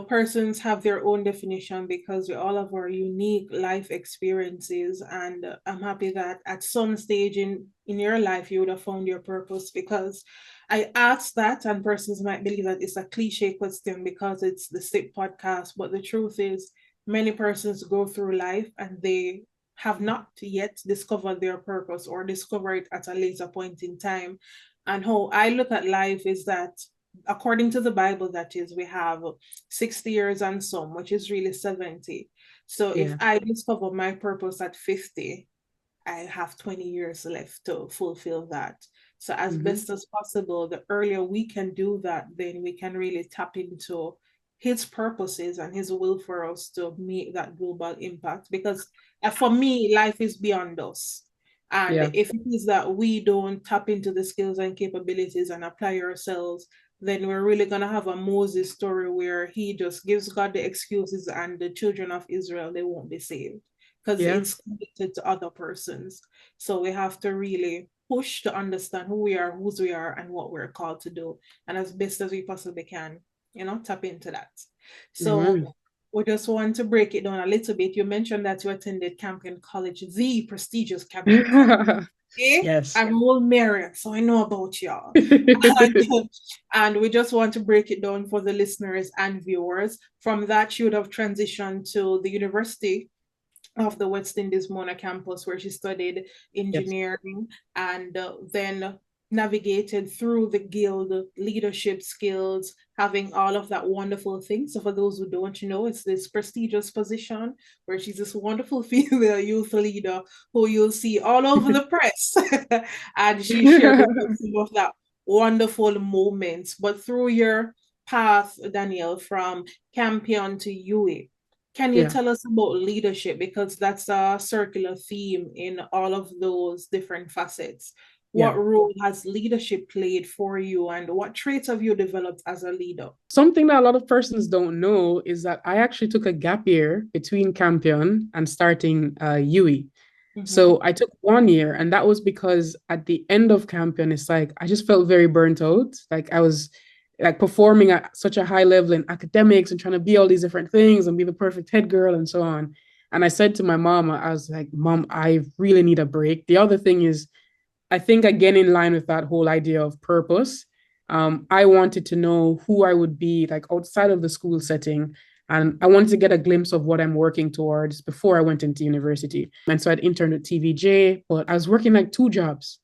persons have their own definition because we all have our unique life experiences. And I'm happy that at some stage in your life, you would have found your purpose, because I asked that, and persons might believe that it's a cliche question because it's the SIP podcast. But the truth is, many persons go through life and they have not yet discovered their purpose, or discover it at a later point in time. And how I look at life is that, according to the Bible, that is, we have 60 years and some, which is really 70. So if I discover my purpose at 50, I have 20 years left to fulfill that. So as best as possible, the earlier we can do that, then we can really tap into his purposes and his will for us to make that global impact. Because for me, life is beyond us. And if it is that we don't tap into the skills and capabilities and apply ourselves, then we're really going to have a Moses story where he just gives God the excuses, and the children of Israel, they won't be saved because it's connected to other persons. So we have to really push to understand who we are, whose we are, and what we're called to do. And as best as we possibly can, tap into that. So we just want to break it down a little bit. You mentioned that you attended Campion College, the prestigious Campion College. Okay? Yes. I'm Old Marian, so I know about y'all. And we just want to break it down for the listeners and viewers. From that, you would have transitioned to the University of the West Indies Mona campus, where she studied engineering, and then navigated through the guild, leadership skills, having all of that wonderful thing. So for those who don't know, it's this prestigious position where she's this wonderful female youth leader who you'll see all over the press. And she shared some of that wonderful moments. But through your path, Danielle, from Campion to UA, can you tell us about leadership? Because that's a circular theme in all of those different facets. What role has leadership played for you, and what traits have you developed as a leader? Something that a lot of persons don't know is that I actually took a gap year between Campion and starting UE. So I took 1 year, and that was because at the end of Campion, it's like I just felt very burnt out. Like I was like performing at such a high level in academics and trying to be all these different things and be the perfect head girl and so on. And I said to my mom, I was like, Mom, I really need a break. The other thing is, I think, again, in line with that whole idea of purpose, I wanted to know who I would be like outside of the school setting. And I wanted to get a glimpse of what I'm working towards before I went into university. And so I'd interned at TVJ, but I was working like 3 jobs,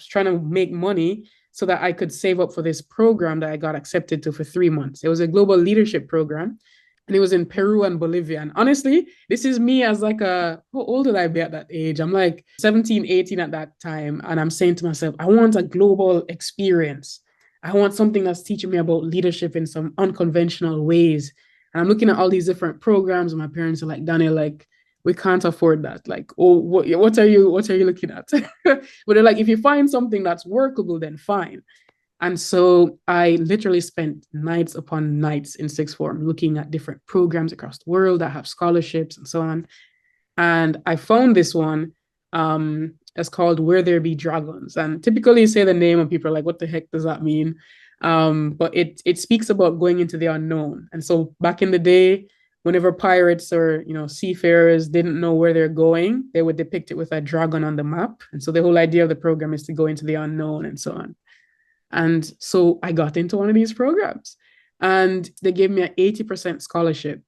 trying to make money so that I could save up for this program that I got accepted to for 3 months. It was a global leadership program, and it was in Peru and Bolivia. And honestly, this is me as like how old did I be at that age? I'm like 17, 18 at that time. And I'm saying to myself, I want a global experience. I want something that's teaching me about leadership in some unconventional ways. And I'm looking at all these different programs, and my parents are like, Daniel, like, we can't afford that. Like, oh, what are you looking at? But they're like, if you find something that's workable, then fine. And so I literally spent nights upon nights in sixth form looking at different programs across the world that have scholarships and so on. And I found this one it's called Where There Be Dragons. And typically you say the name and people are like, what the heck does that mean? But it speaks about going into the unknown. And so back in the day, whenever pirates or seafarers didn't know where they're going, they would depict it with a dragon on the map. And so the whole idea of the program is to go into the unknown and so on. And so I got into one of these programs, and they gave me an 80% scholarship.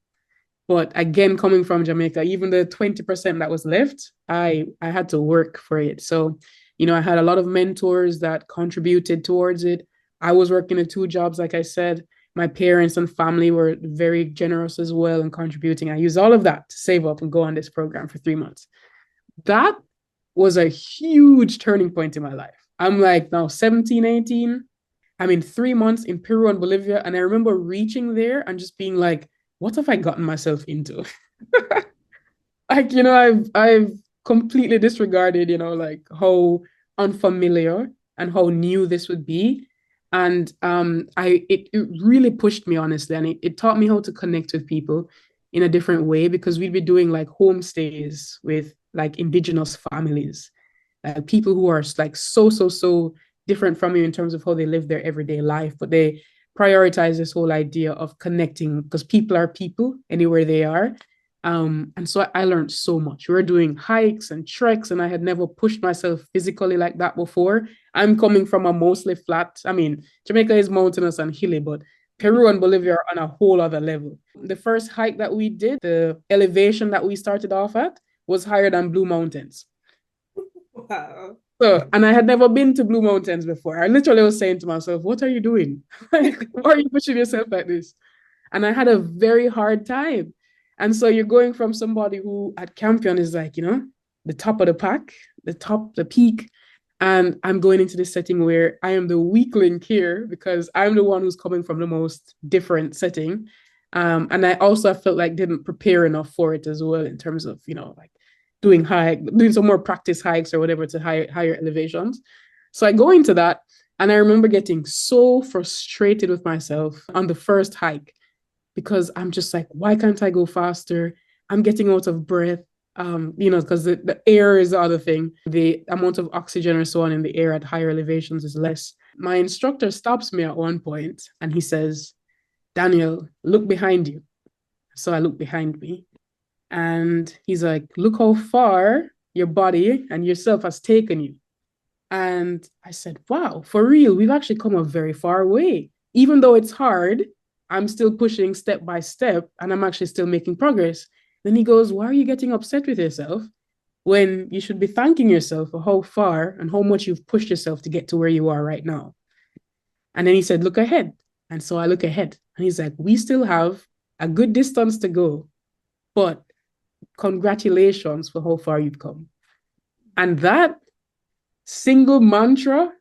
But again, coming from Jamaica, even the 20% that was left, I had to work for it. So, I had a lot of mentors that contributed towards it. I was working in 2 jobs, like I said. My parents and family were very generous as well in contributing. I used all of that to save up and go on this program for 3 months. That was a huge turning point in my life. I'm like now 17, 18. I'm in 3 months in Peru and Bolivia. And I remember reaching there and just being like, what have I gotten myself into? Like, I've completely disregarded, like how unfamiliar and how new this would be. And it really pushed me, honestly. And it taught me how to connect with people in a different way, because we'd be doing like homestays with like indigenous families. People who are like so different from you in terms of how they live their everyday life, but they prioritize this whole idea of connecting, because people are people anywhere they are. And so I learned so much. We were doing hikes and treks, and I had never pushed myself physically like that before. I'm coming from a mostly flat, I mean, Jamaica is mountainous and hilly, but Peru and Bolivia are on a whole other level. The first hike that we did, the elevation that we started off at was higher than Blue Mountains. Wow. So, and I had never been to Blue Mountains before. I literally was saying to myself, what are you doing? Like, why are you pushing yourself like this? And I had a very hard time. And so you're going from somebody who at Campion is like, the top of the pack, the peak. And I'm going into this setting where I am the weak link here because I'm the one who's coming from the most different setting. And I also felt like didn't prepare enough for it as well in terms of, like doing some more practice hikes or whatever to higher elevations. So I go into that, and I remember getting so frustrated with myself on the first hike because I'm just like, why can't I go faster? I'm getting out of breath, because the air is the other thing. The amount of oxygen or so on in the air at higher elevations is less. My instructor stops me at one point and he says, Danielle, look behind you. So I look behind me and he's like, look how far your body and yourself has taken you. And I said, wow, for real, we've actually come a very far way. Even though it's hard, I'm still pushing step by step and I'm actually still making progress. Then he goes, why are you getting upset with yourself when you should be thanking yourself for how far and how much you've pushed yourself to get to where you are right now? And then he said, look ahead. And so I look ahead and he's like, we still have a good distance to go, but congratulations for how far you've come. And that single mantra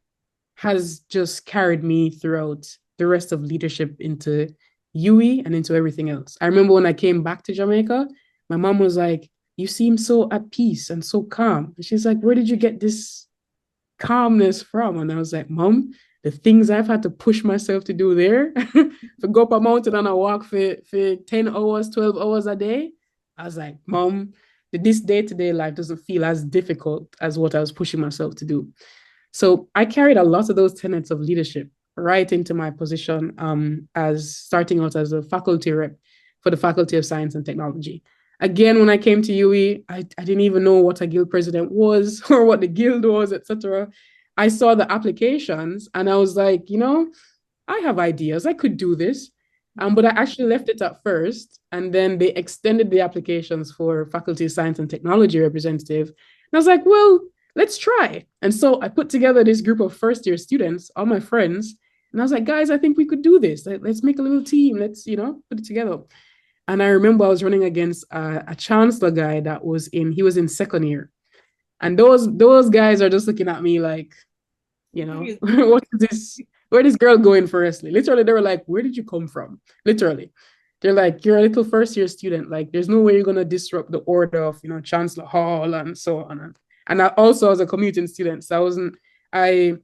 has just carried me throughout the rest of leadership into UE and into everything else. I remember when I came back to Jamaica, my mom was like, you seem so at peace and so calm. And she's like, where did you get this calmness from? And I was like, Mom, the things I've had to push myself to do there, to go up a mountain and I walk for 10 hours, 12 hours a day. I was like, Mom, this day-to-day life doesn't feel as difficult as what I was pushing myself to do. So I carried a lot of those tenets of leadership right into my position as starting out as a faculty rep for the Faculty of Science and Technology. Again, when I came to UE, I didn't even know what a guild president was or what the guild was, etc. I saw the applications and I was like, I have ideas. I could do this. But I actually left it at first. And then they extended the applications for Faculty of Science and Technology representative. And I was like, well, let's try. And so I put together this group of first-year students, all my friends. And I was like, guys, I think we could do this. Let's make a little team. Let's, put it together. And I remember I was running against a chancellor guy he was in second year. And those guys are just looking at me like, what is this? Where this girl going firstly? Literally, they were like, where did you come from? Literally. They're like, you're a little first-year student. Like, there's no way you're going to disrupt the order of, Chancellor Hall and so on. And I also was a commuting student. So I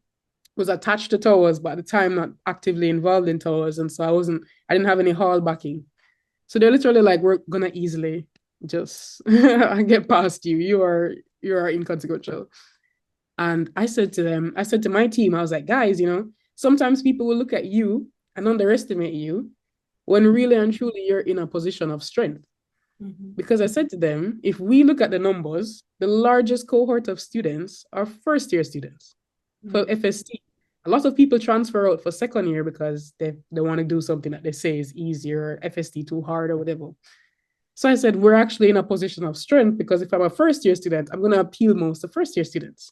was attached to Towers, but at the time not actively involved in Towers. And so I didn't have any hall backing. So they're literally like, we're gonna easily just get past you. You are inconsequential. And I said to my team, I was like, guys, sometimes people will look at you and underestimate you when really and truly you're in a position of strength. Mm-hmm. Because I said to them, if we look at the numbers, the largest cohort of students are first-year students for FST. A lot of people transfer out for second year because they want to do something that they say is easier, or FST too hard or whatever. So I said, we're actually in a position of strength because if I'm a first-year student, I'm going to appeal most to first-year students.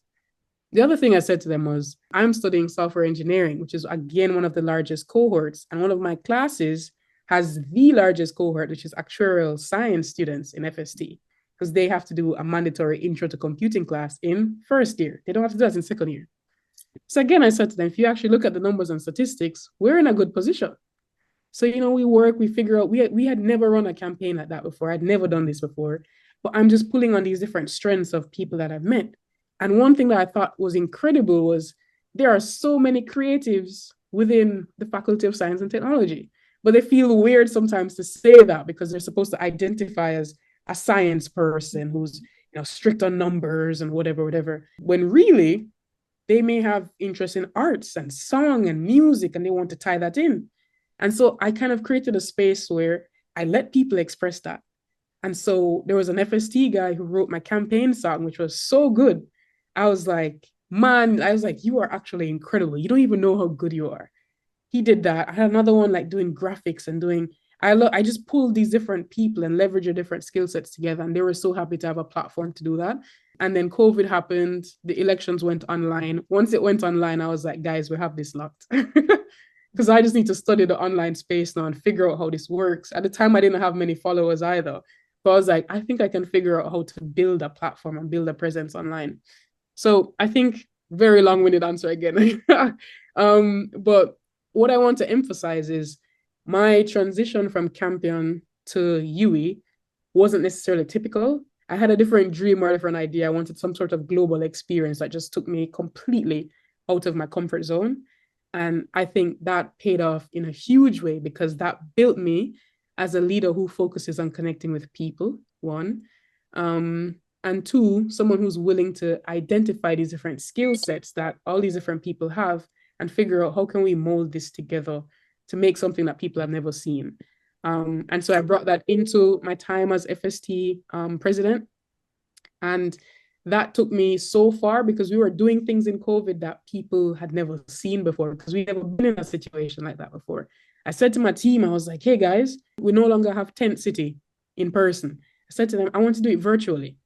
The other thing I said to them was, I'm studying software engineering, which is, again, one of the largest cohorts. And one of my classes has the largest cohort, which is actuarial science students in FST, because they have to do a mandatory intro to computing class in first year. They don't have to do that in second year. So again, I said to them, if you actually look at the numbers and statistics, we're in a good position. So, we figure out, we had never run a campaign like that before. I'd never done this before, but I'm just pulling on these different strengths of people that I've met. And one thing that I thought was incredible was there are so many creatives within the Faculty of Science and Technology, but they feel weird sometimes to say that because they're supposed to identify as a science person who's, strict on numbers and whatever, when really they may have interest in arts and song and music and they want to tie that in. And so I kind of created a space where I let people express that. And so there was an FST guy who wrote my campaign song, which was so good. I was like, man, you are actually incredible. You don't even know how good you are. He did that. I had another one like doing graphics and I just pulled these different people and leveraged your different skill sets together. And they were so happy to have a platform to do that. And then COVID happened. The elections went online. Once it went online, I was like, guys, we have this locked. Because I just need to study the online space now and figure out how this works. At the time, I didn't have many followers either. But I was like, I think I can figure out how to build a platform and build a presence online. So I think very long-winded answer again. But what I want to emphasize is my transition from Campion to UE wasn't necessarily typical. I had a different dream or a different idea. I wanted some sort of global experience that just took me completely out of my comfort zone. And I think that paid off in a huge way because that built me as a leader who focuses on connecting with people, one. And two, someone who's willing to identify these different skill sets that all these different people have and figure out how can we mold this together to make something that people have never seen. And so I brought that into my time as FST president. And that took me so far because we were doing things in COVID that people had never seen before because we've never been in a situation like that before. I said to my team, I was like, hey guys, we no longer have Tent City in person. I said to them, I want to do it virtually.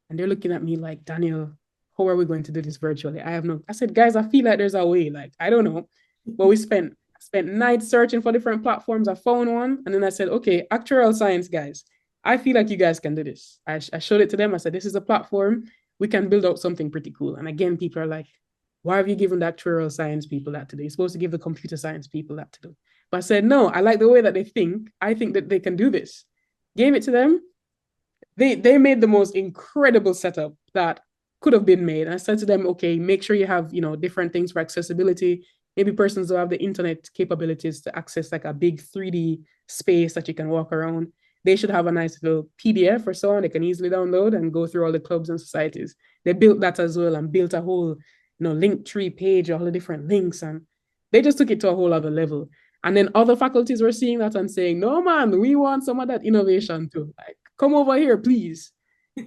And they're looking at me like, Daniel, how are we going to do this virtually? I said, guys, I feel like there's a way. Like, I don't know. But we spent nights searching for different platforms. I found one. And then I said, okay, actuarial science, guys, I feel like you guys can do this. I showed it to them. I said, this is a platform. We can build out something pretty cool. And again, people are like, why have you given the actuarial science people that to do? You're supposed to give the computer science people that to do. But I said, no, I like the way that they think. I think that they can do this. Gave it to them. They made the most incredible setup that could have been made. And I said to them, okay, make sure you have, different things for accessibility. Maybe persons who have the internet capabilities to access like a big 3D space that you can walk around. They should have a nice little PDF or so on they can easily download and go through all the clubs and societies. They built that as well and built a whole, link tree page, all the different links. And they just took it to a whole other level. And then other faculties were seeing that and saying, no, man, we want some of that innovation too. Like, come over here, please.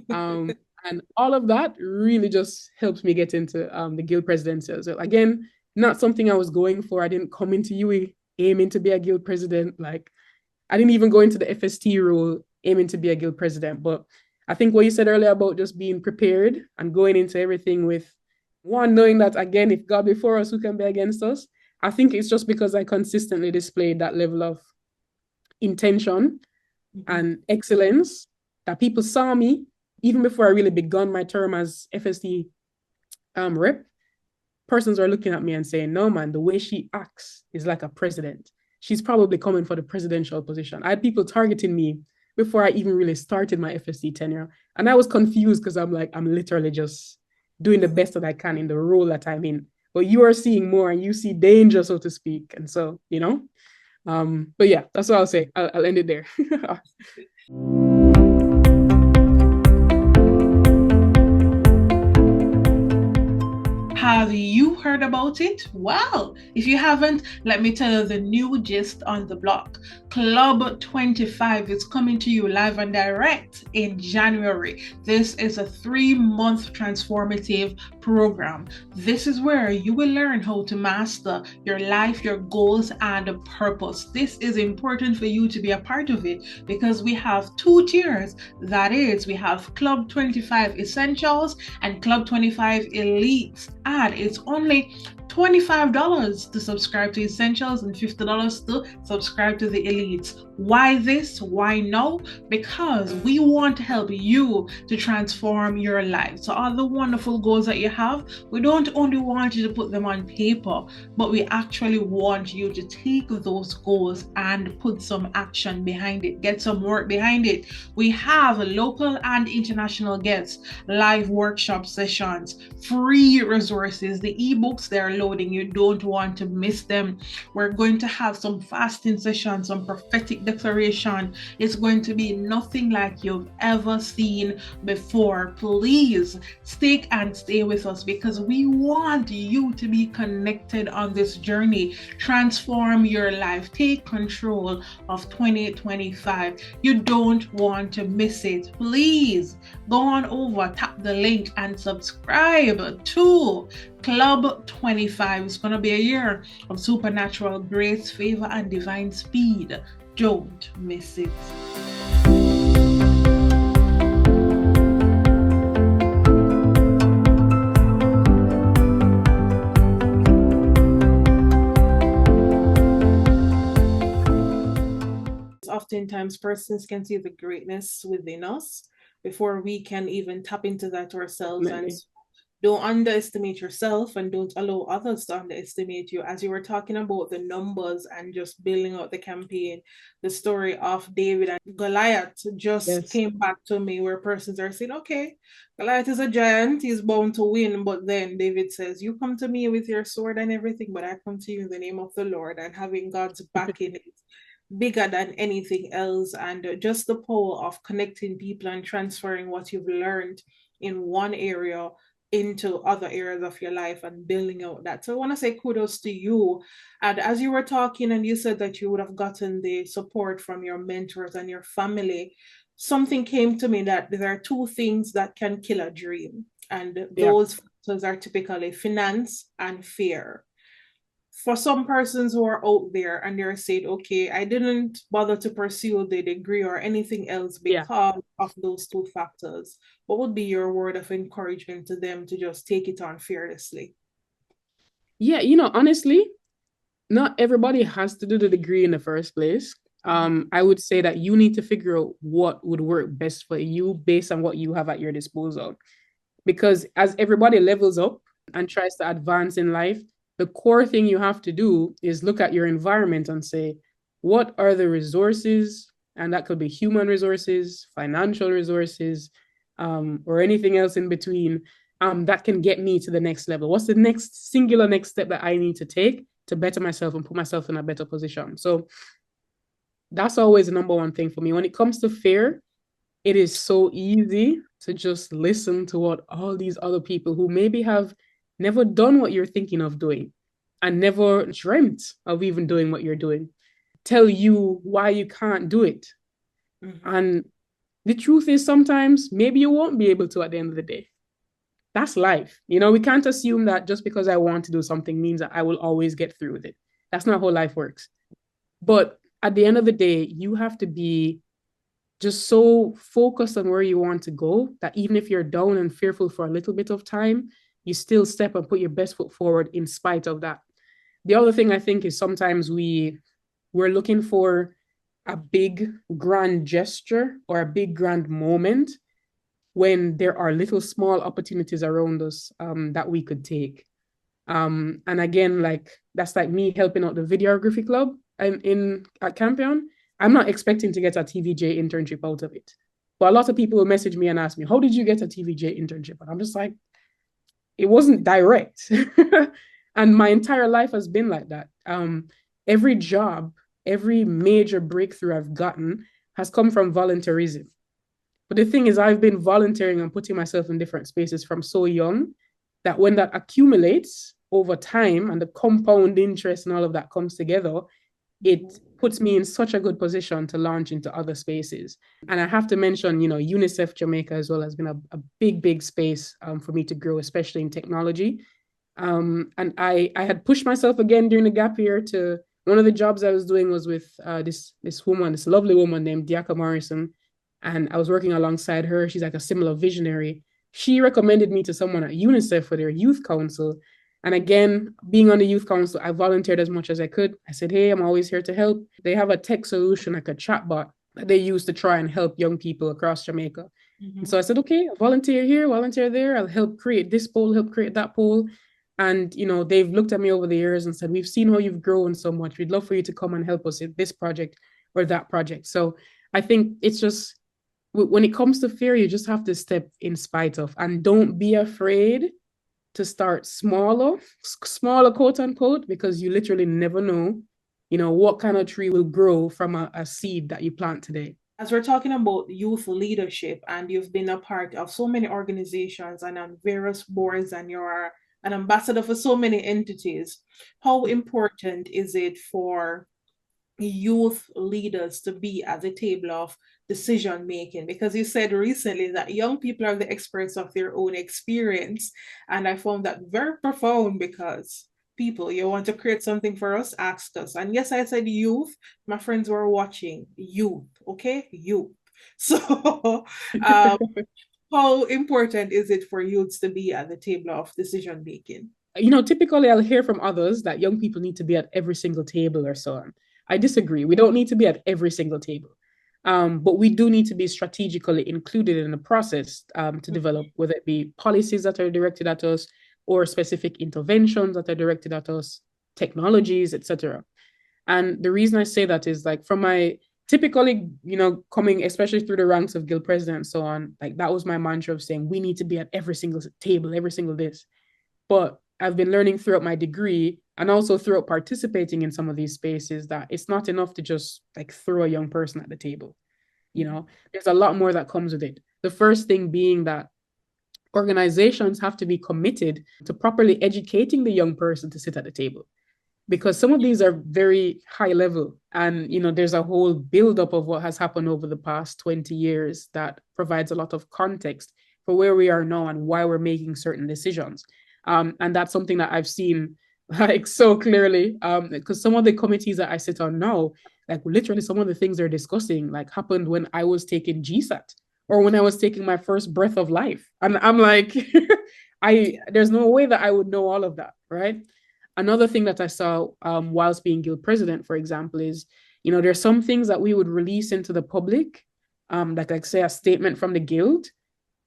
And all of that really just helped me get into the guild presidency as well. Again, not something I was going for. I didn't come into UE aiming to be a guild president. Like, I didn't even go into the FST role aiming to be a guild president. But I think what you said earlier about just being prepared and going into everything with one, knowing that, again, if God be for us, who can be against us? I think it's just because I consistently displayed that level of intention and excellence that people saw me even before I really begun my term as FST rep. Persons are looking at me and saying, no, man, the way she acts is like a president. She's probably coming for the presidential position. I had people targeting me before I even really started my FST tenure. And I was confused because I'm like, I'm literally just doing the best that I can in the role that I'm in. But you are seeing more and you see danger, so to speak. And so, but yeah, that's what I'll say. I'll end it there. Have you heard about it? Well, if you haven't, let me tell you the new gist on the block. Club 25 is coming to you live and direct in January. This is a 3-month transformative program. This is where you will learn how to master your life, your goals, and purpose. This is important for you to be a part of it because we have 2 tiers. That is, we have Club 25 Essentials and Club 25 Elites. And it's only $25 to subscribe to Essentials and $50 to subscribe to the Elites. Why this? Why no? Because we want to help you to transform your life. So all the wonderful goals that you have, we don't only want you to put them on paper, but we actually want you to take those goals and put some action behind it, get some work behind it. We have local and international guests, live workshop sessions, free resources, the ebooks they're loading. You don't want to miss them. We're going to have some fasting sessions, some prophetic declaration is going to be nothing like you've ever seen before. Please stick and stay with us because we want you to be connected on this journey. Transform your life. Take control of 2025. You don't want to miss it. Please go on over, tap the link and subscribe to Club 25. It's going to be a year of supernatural grace, favor, and divine speed. Don't miss it. Oftentimes, persons can see the greatness within us before we can even tap into that ourselves. And don't underestimate yourself and don't allow others to underestimate you. As you were talking about the numbers and just building out the campaign, the story of David and Goliath just came back to me, where persons are saying, okay, Goliath is a giant, he's bound to win. But then David says, you come to me with your sword and everything, but I come to you in the name of the Lord. And having God's backing is bigger than anything else. And just the power of connecting people and transferring what you've learned in one area into other areas of your life and building out that. So I want to say kudos to you. And as you were talking and you said that you would have gotten the support from your mentors and your family, something came to me that there are two things that can kill a dream. And those factors are typically finance and fear. For some persons who are out there and they're saying, okay, I didn't bother to pursue the degree or anything else because of those two factors, what would be your word of encouragement to them to just take it on fearlessly? Yeah, honestly, not everybody has to do the degree in the first place. I would say that you need to figure out what would work best for you based on what you have at your disposal. Because as everybody levels up and tries to advance in life, the core thing you have to do is look at your environment and say, what are the resources? And that could be human resources, financial resources, or anything else in between that can get me to the next level. What's the next singular next step that I need to take to better myself and put myself in a better position? So that's always the number one thing for me. When it comes to fear, it is so easy to just listen to what all these other people who maybe have never done what you're thinking of doing and never dreamt of even doing what you're doing, tell you why you can't do it. And the truth is sometimes maybe you won't be able to at the end of the day. That's life. We can't assume that just because I want to do something means that I will always get through with it. That's not how life works. But at the end of the day, you have to be just so focused on where you want to go that even if you're down and fearful for a little bit of time, you still step and put your best foot forward in spite of that. The other thing I think is sometimes we're looking for a big grand gesture or a big grand moment when there are little small opportunities around us that we could take. And again, that's like me helping out the videography club at Campion. I'm not expecting to get a TVJ internship out of it. But a lot of people will message me and ask me, how did you get a TVJ internship? And I'm just like, it wasn't direct. And my entire life has been like that. Every job, every major breakthrough I've gotten has come from volunteerism. But the thing is, I've been volunteering and putting myself in different spaces from so young that when that accumulates over time and the compound interest and all of that comes together, it puts me in such a good position to launch into other spaces. And I have to mention, UNICEF Jamaica as well has been a big, big space for me to grow, especially in technology. And I had pushed myself again during the gap year to one of the jobs I was doing was with this lovely woman named Diaka Morrison. And I was working alongside her. She's like a similar visionary. She recommended me to someone at UNICEF for their youth council. And again, being on the youth council, I volunteered as much as I could. I said, hey, I'm always here to help. They have a tech solution, like a chatbot that they use to try and help young people across Jamaica. And so I said, okay, I'll volunteer here, volunteer there. I'll help create this poll, help create that poll. And, they've looked at me over the years and said, we've seen how you've grown so much. We'd love for you to come and help us in this project or that project. So I think it's just, when it comes to fear, you just have to step in spite of, and don't be afraid to start smaller, quote unquote, because you literally never know What kind of tree will grow from a seed that you plant today? As we're talking about youth leadership, and you've been a part of so many organizations and on various boards, and you're an ambassador for so many entities, how important is it for youth leaders to be at the table of decision making? Because you said recently that young people are the experts of their own experience, and I found that very profound, because people, you want to create something for us, ask us. And yes, I said youth. My friends were watching. Youth, okay? Youth. So how important is it for youths to be at the table of decision making? Typically I'll hear from others that young people need to be at every single table or so on. I disagree. We don't need to be at every single table. But we do need to be strategically included in the process to develop, whether it be policies that are directed at us or specific interventions that are directed at us, technologies, etc. And the reason I say that is like from my typically, coming especially through the ranks of guild president and so on, like that was my mantra of saying we need to be at every single table, every single this. But I've been learning throughout my degree and also throughout participating in some of these spaces that it's not enough to just like throw a young person at the table. There's a lot more that comes with it. The first thing being that organizations have to be committed to properly educating the young person to sit at the table, because some of these are very high level, and there's a whole buildup of what has happened over the past 20 years that provides a lot of context for where we are now and why we're making certain decisions. And that's something that I've seen like so clearly, because some of the committees that I sit on now, like literally some of the things they're discussing like happened when I was taking GSAT or when I was taking my first breath of life. And I'm like, there's no way that I would know all of that, right? Another thing that I saw whilst being guild president, for example, is, there's some things that we would release into the public, like say a statement from the guild.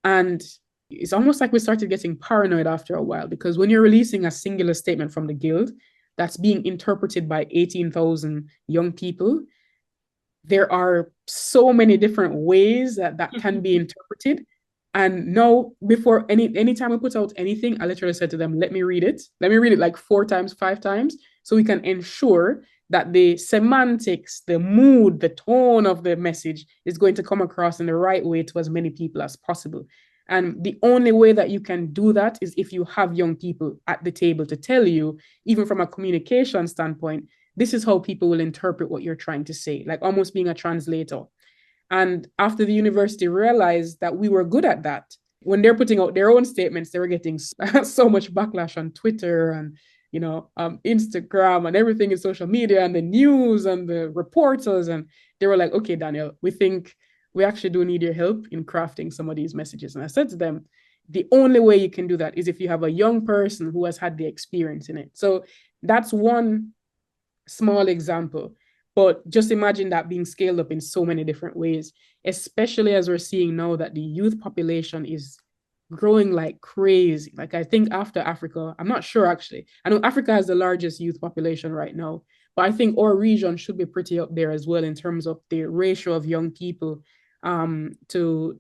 And it's almost like we started getting paranoid after a while, because when you're releasing a singular statement from the guild that's being interpreted by 18,000 young people, there are so many different ways that can be interpreted. And no, before anytime we put out anything, I literally said to them, let me read it like 4 times, 5 times, so we can ensure that the semantics, the mood, the tone of the message is going to come across in the right way to as many people as possible. And the only way that you can do that is if you have young people at the table to tell you, even from a communication standpoint, this is how people will interpret what you're trying to say, like almost being a translator. And after the university realized that we were good at that, when they're putting out their own statements, they were getting so much backlash on Twitter and, Instagram and everything in social media and the news and the reporters. And they were like, okay, Danielle, we think we actually do need your help in crafting some of these messages. And I said to them, the only way you can do that is if you have a young person who has had the experience in it. So that's one small example. But just imagine that being scaled up in so many different ways, especially as we're seeing now that the youth population is growing like crazy. Like I think after Africa, I'm not sure actually. I know Africa has the largest youth population right now, but I think our region should be pretty up there as well in terms of the ratio of young people to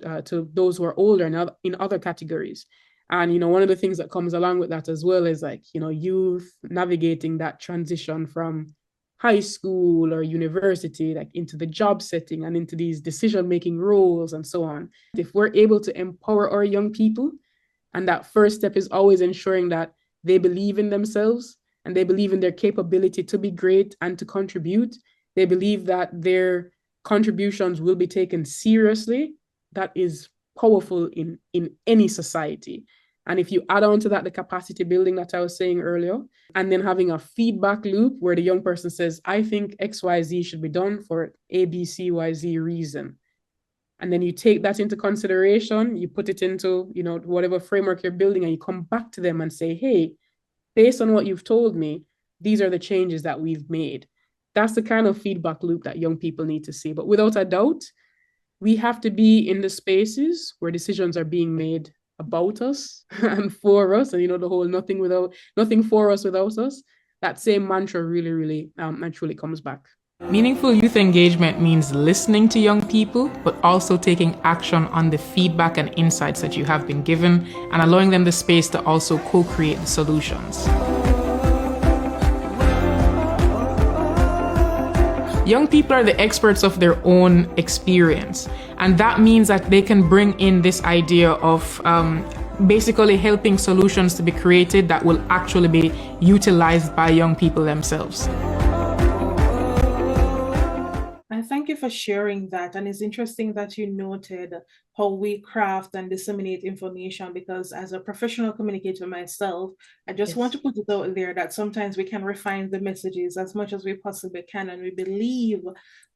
those who are older and in other categories. And, one of the things that comes along with that as well is like, youth navigating that transition from high school or university, like into the job setting and into these decision-making roles and so on. If we're able to empower our young people, and that first step is always ensuring that they believe in themselves and they believe in their capability to be great and to contribute, they believe that their contributions will be taken seriously, that is powerful in any society. And if you add on to that the capacity building that I was saying earlier, and then having a feedback loop where the young person says, I think XYZ should be done for ABCYZ reason. And then you take that into consideration, you put it into, whatever framework you're building, and you come back to them and say, hey, based on what you've told me, these are the changes that we've made. That's the kind of feedback loop that young people need to see. But without a doubt, we have to be in the spaces where decisions are being made about us and for us, and the whole nothing for us without us. That same mantra really truly comes back. Meaningful youth engagement means listening to young people, but also taking action on the feedback and insights that you have been given and allowing them the space to also co-create the solutions. Young people are the experts of their own experience. And that means that they can bring in this idea of basically helping solutions to be created that will actually be utilized by young people themselves. And thank you for sharing that. And it's interesting that you noted how we craft and disseminate information, because as a professional communicator myself, I just want to put it out there that sometimes we can refine the messages as much as we possibly can. And we believe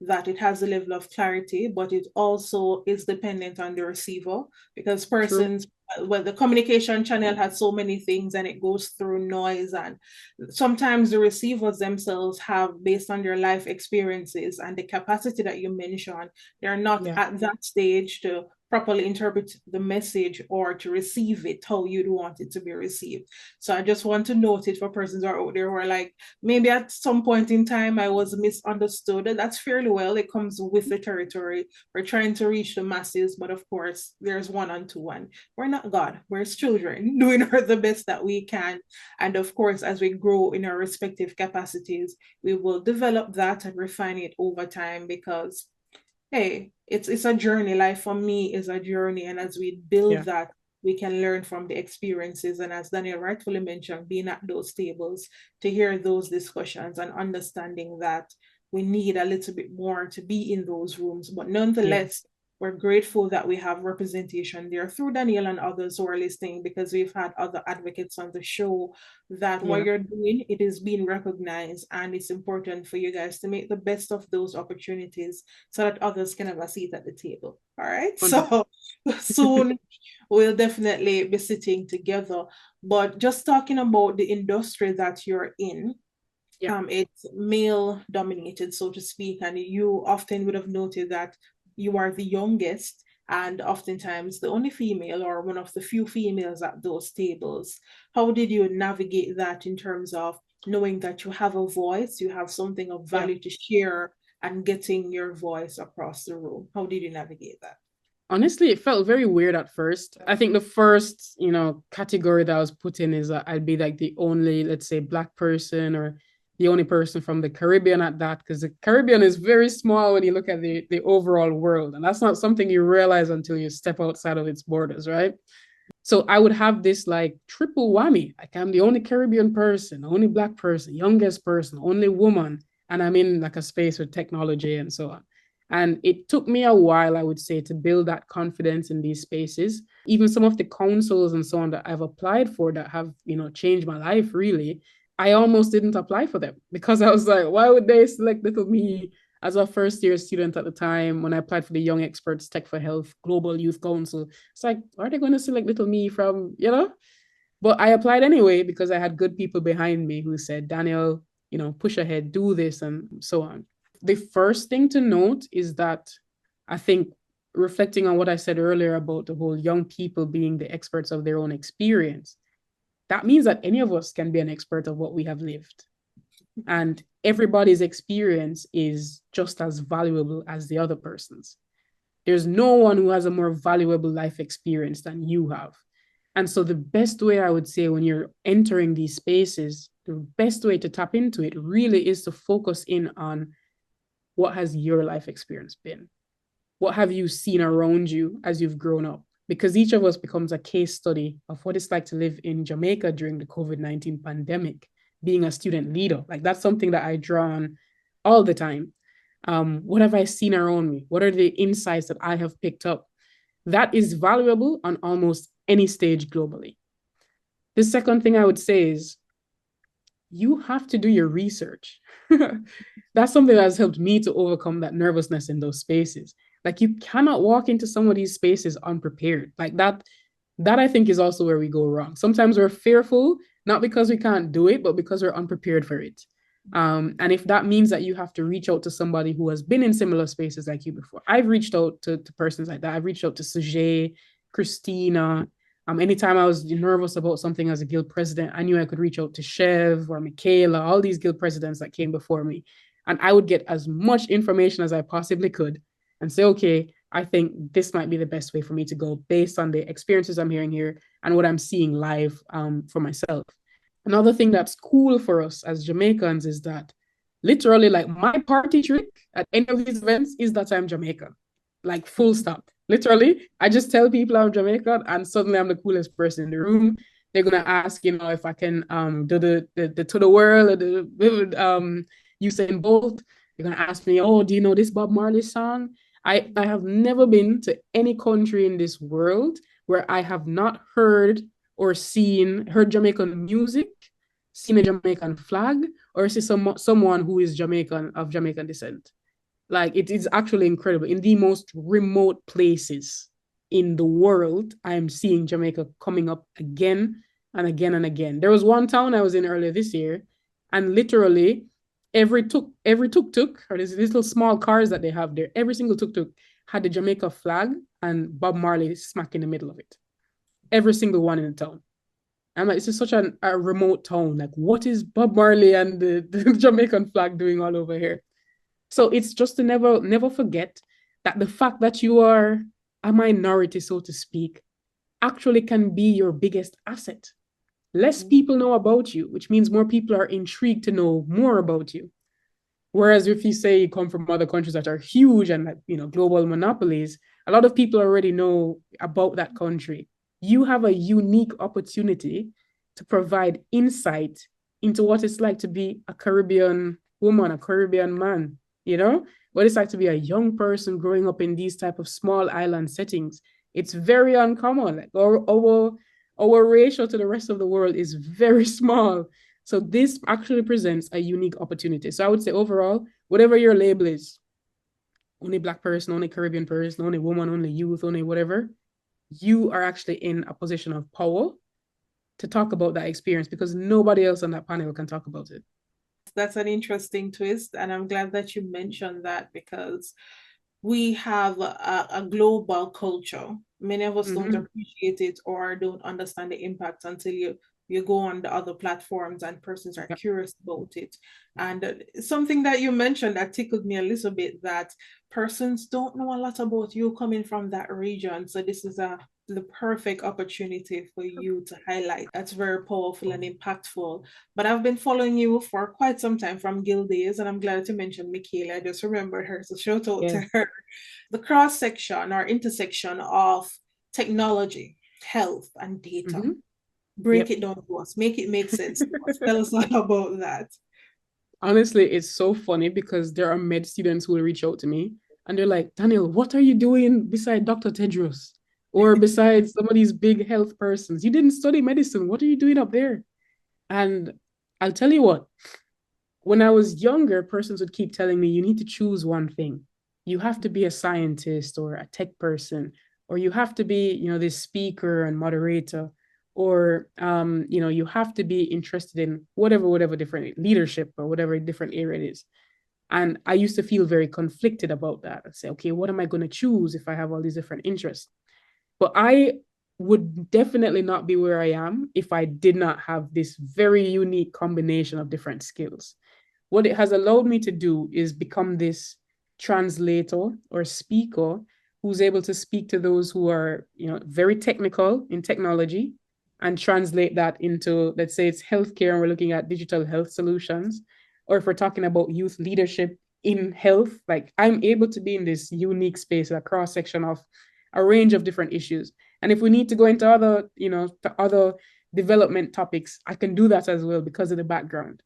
that it has a level of clarity, but it also is dependent on the receiver, because persons, well, the communication channel has so many things and it goes through noise, and sometimes the receivers themselves have, based on their life experiences and the capacity that you mentioned, they're not at that stage to properly interpret the message or to receive it how you'd want it to be received. So I just want to note it for persons who are out there who are like, maybe at some point in time I was misunderstood. That's fairly well, it comes with the territory. We're trying to reach the masses, but of course there's one-on-one. We're not God, we're children doing the best that we can. And of course, as we grow in our respective capacities, we will develop that and refine it over time, because hey, it's a journey. Life for me is a journey, and as we build that, we can learn from the experiences. And as Danielle rightfully mentioned, being at those tables to hear those discussions and understanding that we need a little bit more to be in those rooms. But nonetheless, we're grateful that we have representation there through Danielle and others who are listening, because we've had other advocates on the show that what you're doing, it is being recognized, and it's important for you guys to make the best of those opportunities so that others can have a seat at the table. All right. So soon we'll definitely be sitting together. But just talking about the industry that you're in, it's male dominated, so to speak, and you often would have noted that you are the youngest and oftentimes the only female or one of the few females at those tables. How did you navigate that in terms of knowing that you have a voice, you have something of value to share, and getting your voice across the room? How did you navigate that? Honestly, it felt very weird at first. I think the first, category that I was put in is that I'd be like the only, let's say, Black person, or the only person from the Caribbean at that, because the Caribbean is very small when you look at the overall world. And that's not something you realize until you step outside of its borders, right? So I would have this like triple whammy. Like, I'm the only Caribbean person, only Black person, youngest person, only woman. And I'm in like a space with technology and so on. And it took me a while, I would say, to build that confidence in these spaces. Even some of the councils and so on that I've applied for that have, changed my life, really, I almost didn't apply for them, because I was like, why would they select little me as a first-year student at the time when I applied for the Young Experts Tech for Health Global Youth Council? It's like, are they going to select little me from, But I applied anyway, because I had good people behind me who said, Danielle, push ahead, do this, and so on. The first thing to note is that I think, reflecting on what I said earlier about the whole young people being the experts of their own experience, that means that any of us can be an expert of what we have lived. And everybody's experience is just as valuable as the other person's. There's no one who has a more valuable life experience than you have. And so the best way, I would say, when you're entering these spaces, the best way to tap into it really is to focus in on what has your life experience been? What have you seen around you as you've grown up? Because each of us becomes a case study of what it's like to live in Jamaica during the COVID-19 pandemic, being a student leader. Like, that's something that I draw on all the time. What have I seen around me? What are the insights that I have picked up? That is valuable on almost any stage globally. The second thing I would say is you have to do your research. That's something that has helped me to overcome that nervousness in those spaces. Like, you cannot walk into some of these spaces unprepared. Like that I think is also where we go wrong. Sometimes we're fearful, not because we can't do it, but because we're unprepared for it. And if that means that you have to reach out to somebody who has been in similar spaces like you before. I've reached out to persons like that. I've reached out to Sujay, Christina. Anytime I was nervous about something as a guild president, I knew I could reach out to Chev or Michaela, all these guild presidents that came before me. And I would get as much information as I possibly could and say, okay, I think this might be the best way for me to go based on the experiences I'm hearing here and what I'm seeing live for myself. Another thing that's cool for us as Jamaicans is that Literally, like my party trick at any of these events is that I'm Jamaican. Like full stop. Literally, I just tell people I'm Jamaican and suddenly I'm the coolest person in the room. They're gonna ask, if I can do the to the world or the Usain Bolt. They're gonna ask me, oh, do you know this Bob Marley song? I have never been to any country in this world where I have not heard or heard Jamaican music, seen a Jamaican flag, or see someone who is of Jamaican descent. Like it is actually incredible. In the most remote places in the world, I am seeing Jamaica coming up again and again and again. There was one town I was in earlier this year, and literally every tuk-tuk, or these little small cars that they have there, every single tuk-tuk had the Jamaica flag and Bob Marley smack in the middle of it. Every single one in the town. I'm like, this is such a remote town. Like, what is Bob Marley and the Jamaican flag doing all over here? So it's just to never forget that the fact that you are a minority, so to speak, actually can be your biggest asset. Less people know about you, which means more people are intrigued to know more about you. Whereas if you say you come from other countries that are huge and global monopolies, a lot of people already know about that country. You have a unique opportunity to provide insight into what it's like to be a Caribbean woman, a Caribbean man, what it's like to be a young person growing up in these type of small island settings. It's very uncommon. Like our ratio to the rest of the world is very small. So this actually presents a unique opportunity. So I would say overall, whatever your label is, only Black person, only Caribbean person, only woman, only youth, only whatever, you are actually in a position of power to talk about that experience because nobody else on that panel can talk about it. That's an interesting twist, and I'm glad that you mentioned that because we have a global culture. Many of us don't appreciate it or don't understand the impact until you go on the other platforms and persons are curious about it. And something that you mentioned that tickled me a little bit, that persons don't know a lot about you coming from that region. So this is the perfect opportunity for you to highlight. That's very powerful and impactful. But I've been following you for quite some time from Guild days, and I'm glad to mention Michaela. I just remembered her, so shout out to her. The cross section or intersection of technology, health, and data. Break it down to us. Make it make sense to us. Tell us all about that. Honestly, it's so funny because there are med students who will reach out to me and they're like, Daniel, what are you doing beside Dr. Tedros? Or besides some of these big health persons? You didn't study medicine. What are you doing up there? And I'll tell you what, when I was younger, persons would keep telling me, you need to choose one thing. You have to be a scientist or a tech person, or you have to be, this speaker and moderator, or, you have to be interested in whatever different leadership or whatever different area it is. And I used to feel very conflicted about that. I'd say, okay, what am I going to choose if I have all these different interests? But I would definitely not be where I am if I did not have this very unique combination of different skills. What it has allowed me to do is become this translator or speaker who's able to speak to those who are, very technical in technology and translate that into, let's say it's healthcare and we're looking at digital health solutions, or if we're talking about youth leadership in health, like I'm able to be in this unique space, a cross section of a range of different issues. And if we need to go into other development topics, I can do that as well because of the background.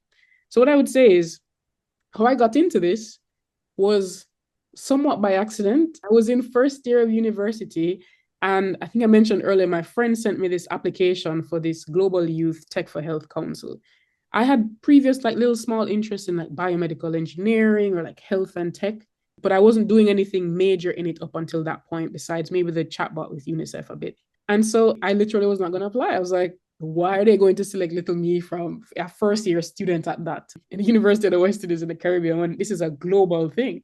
So what I would say is how I got into this was somewhat by accident. I was in first year of university, and I think I mentioned earlier, my friend sent me this application for this Global Youth Tech for Health Council. I had previous little small interest in biomedical engineering or health and tech, but I wasn't doing anything major in it up until that point, besides maybe the chatbot with UNICEF a bit. And so I literally was not going to apply. I was like, why are they going to select little me from a first year student at that in the University of the West Indies in the Caribbean when this is a global thing?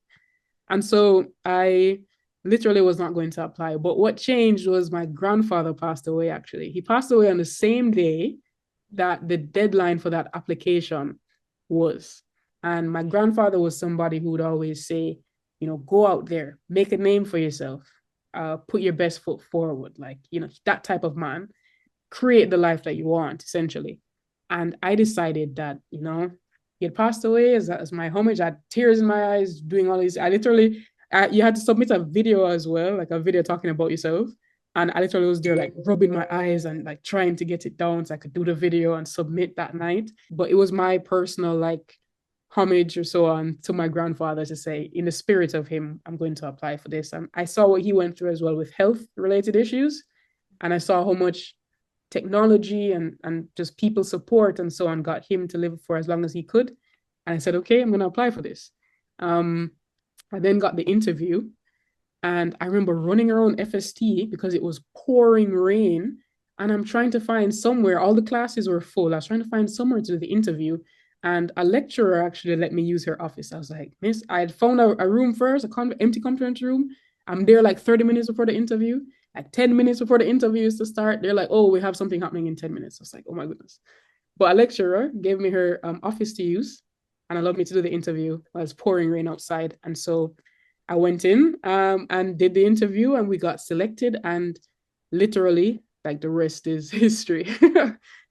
And so I literally was not going to apply. But what changed was my grandfather passed away, actually. He passed away on the same day that the deadline for that application was. And my grandfather was somebody who would always say, go out there, make a name for yourself, put your best foot forward, that type of man, create the life that you want, essentially. And I decided that, he had passed away as my homage. I had tears in my eyes doing all these. You had to submit a video as well, like a video talking about yourself. And I literally was there like rubbing my eyes and like trying to get it down so I could do the video and submit that night. But it was my personal like homage or so on to my grandfather to say, in the spirit of him, I'm going to apply for this. And I saw what he went through as well with health related issues. And I saw how much technology and just people support and so on got him to live for as long as he could. And I said, okay, I'm going to apply for this. I then got the interview. And I remember running around FST because it was pouring rain. And I'm trying to find somewhere, all the classes were full. I was trying to find somewhere to do the interview. And a lecturer actually let me use her office. I was like, Miss, I had found a room first, empty conference room. I'm there like 30 minutes before the interview. Like 10 minutes before the interview is to start, they're like, oh, we have something happening in 10 minutes. I was like, oh my goodness. But a lecturer gave me her office to use and allowed me to do the interview while it's pouring rain outside. And so I went in and did the interview and we got selected, and literally like the rest is history.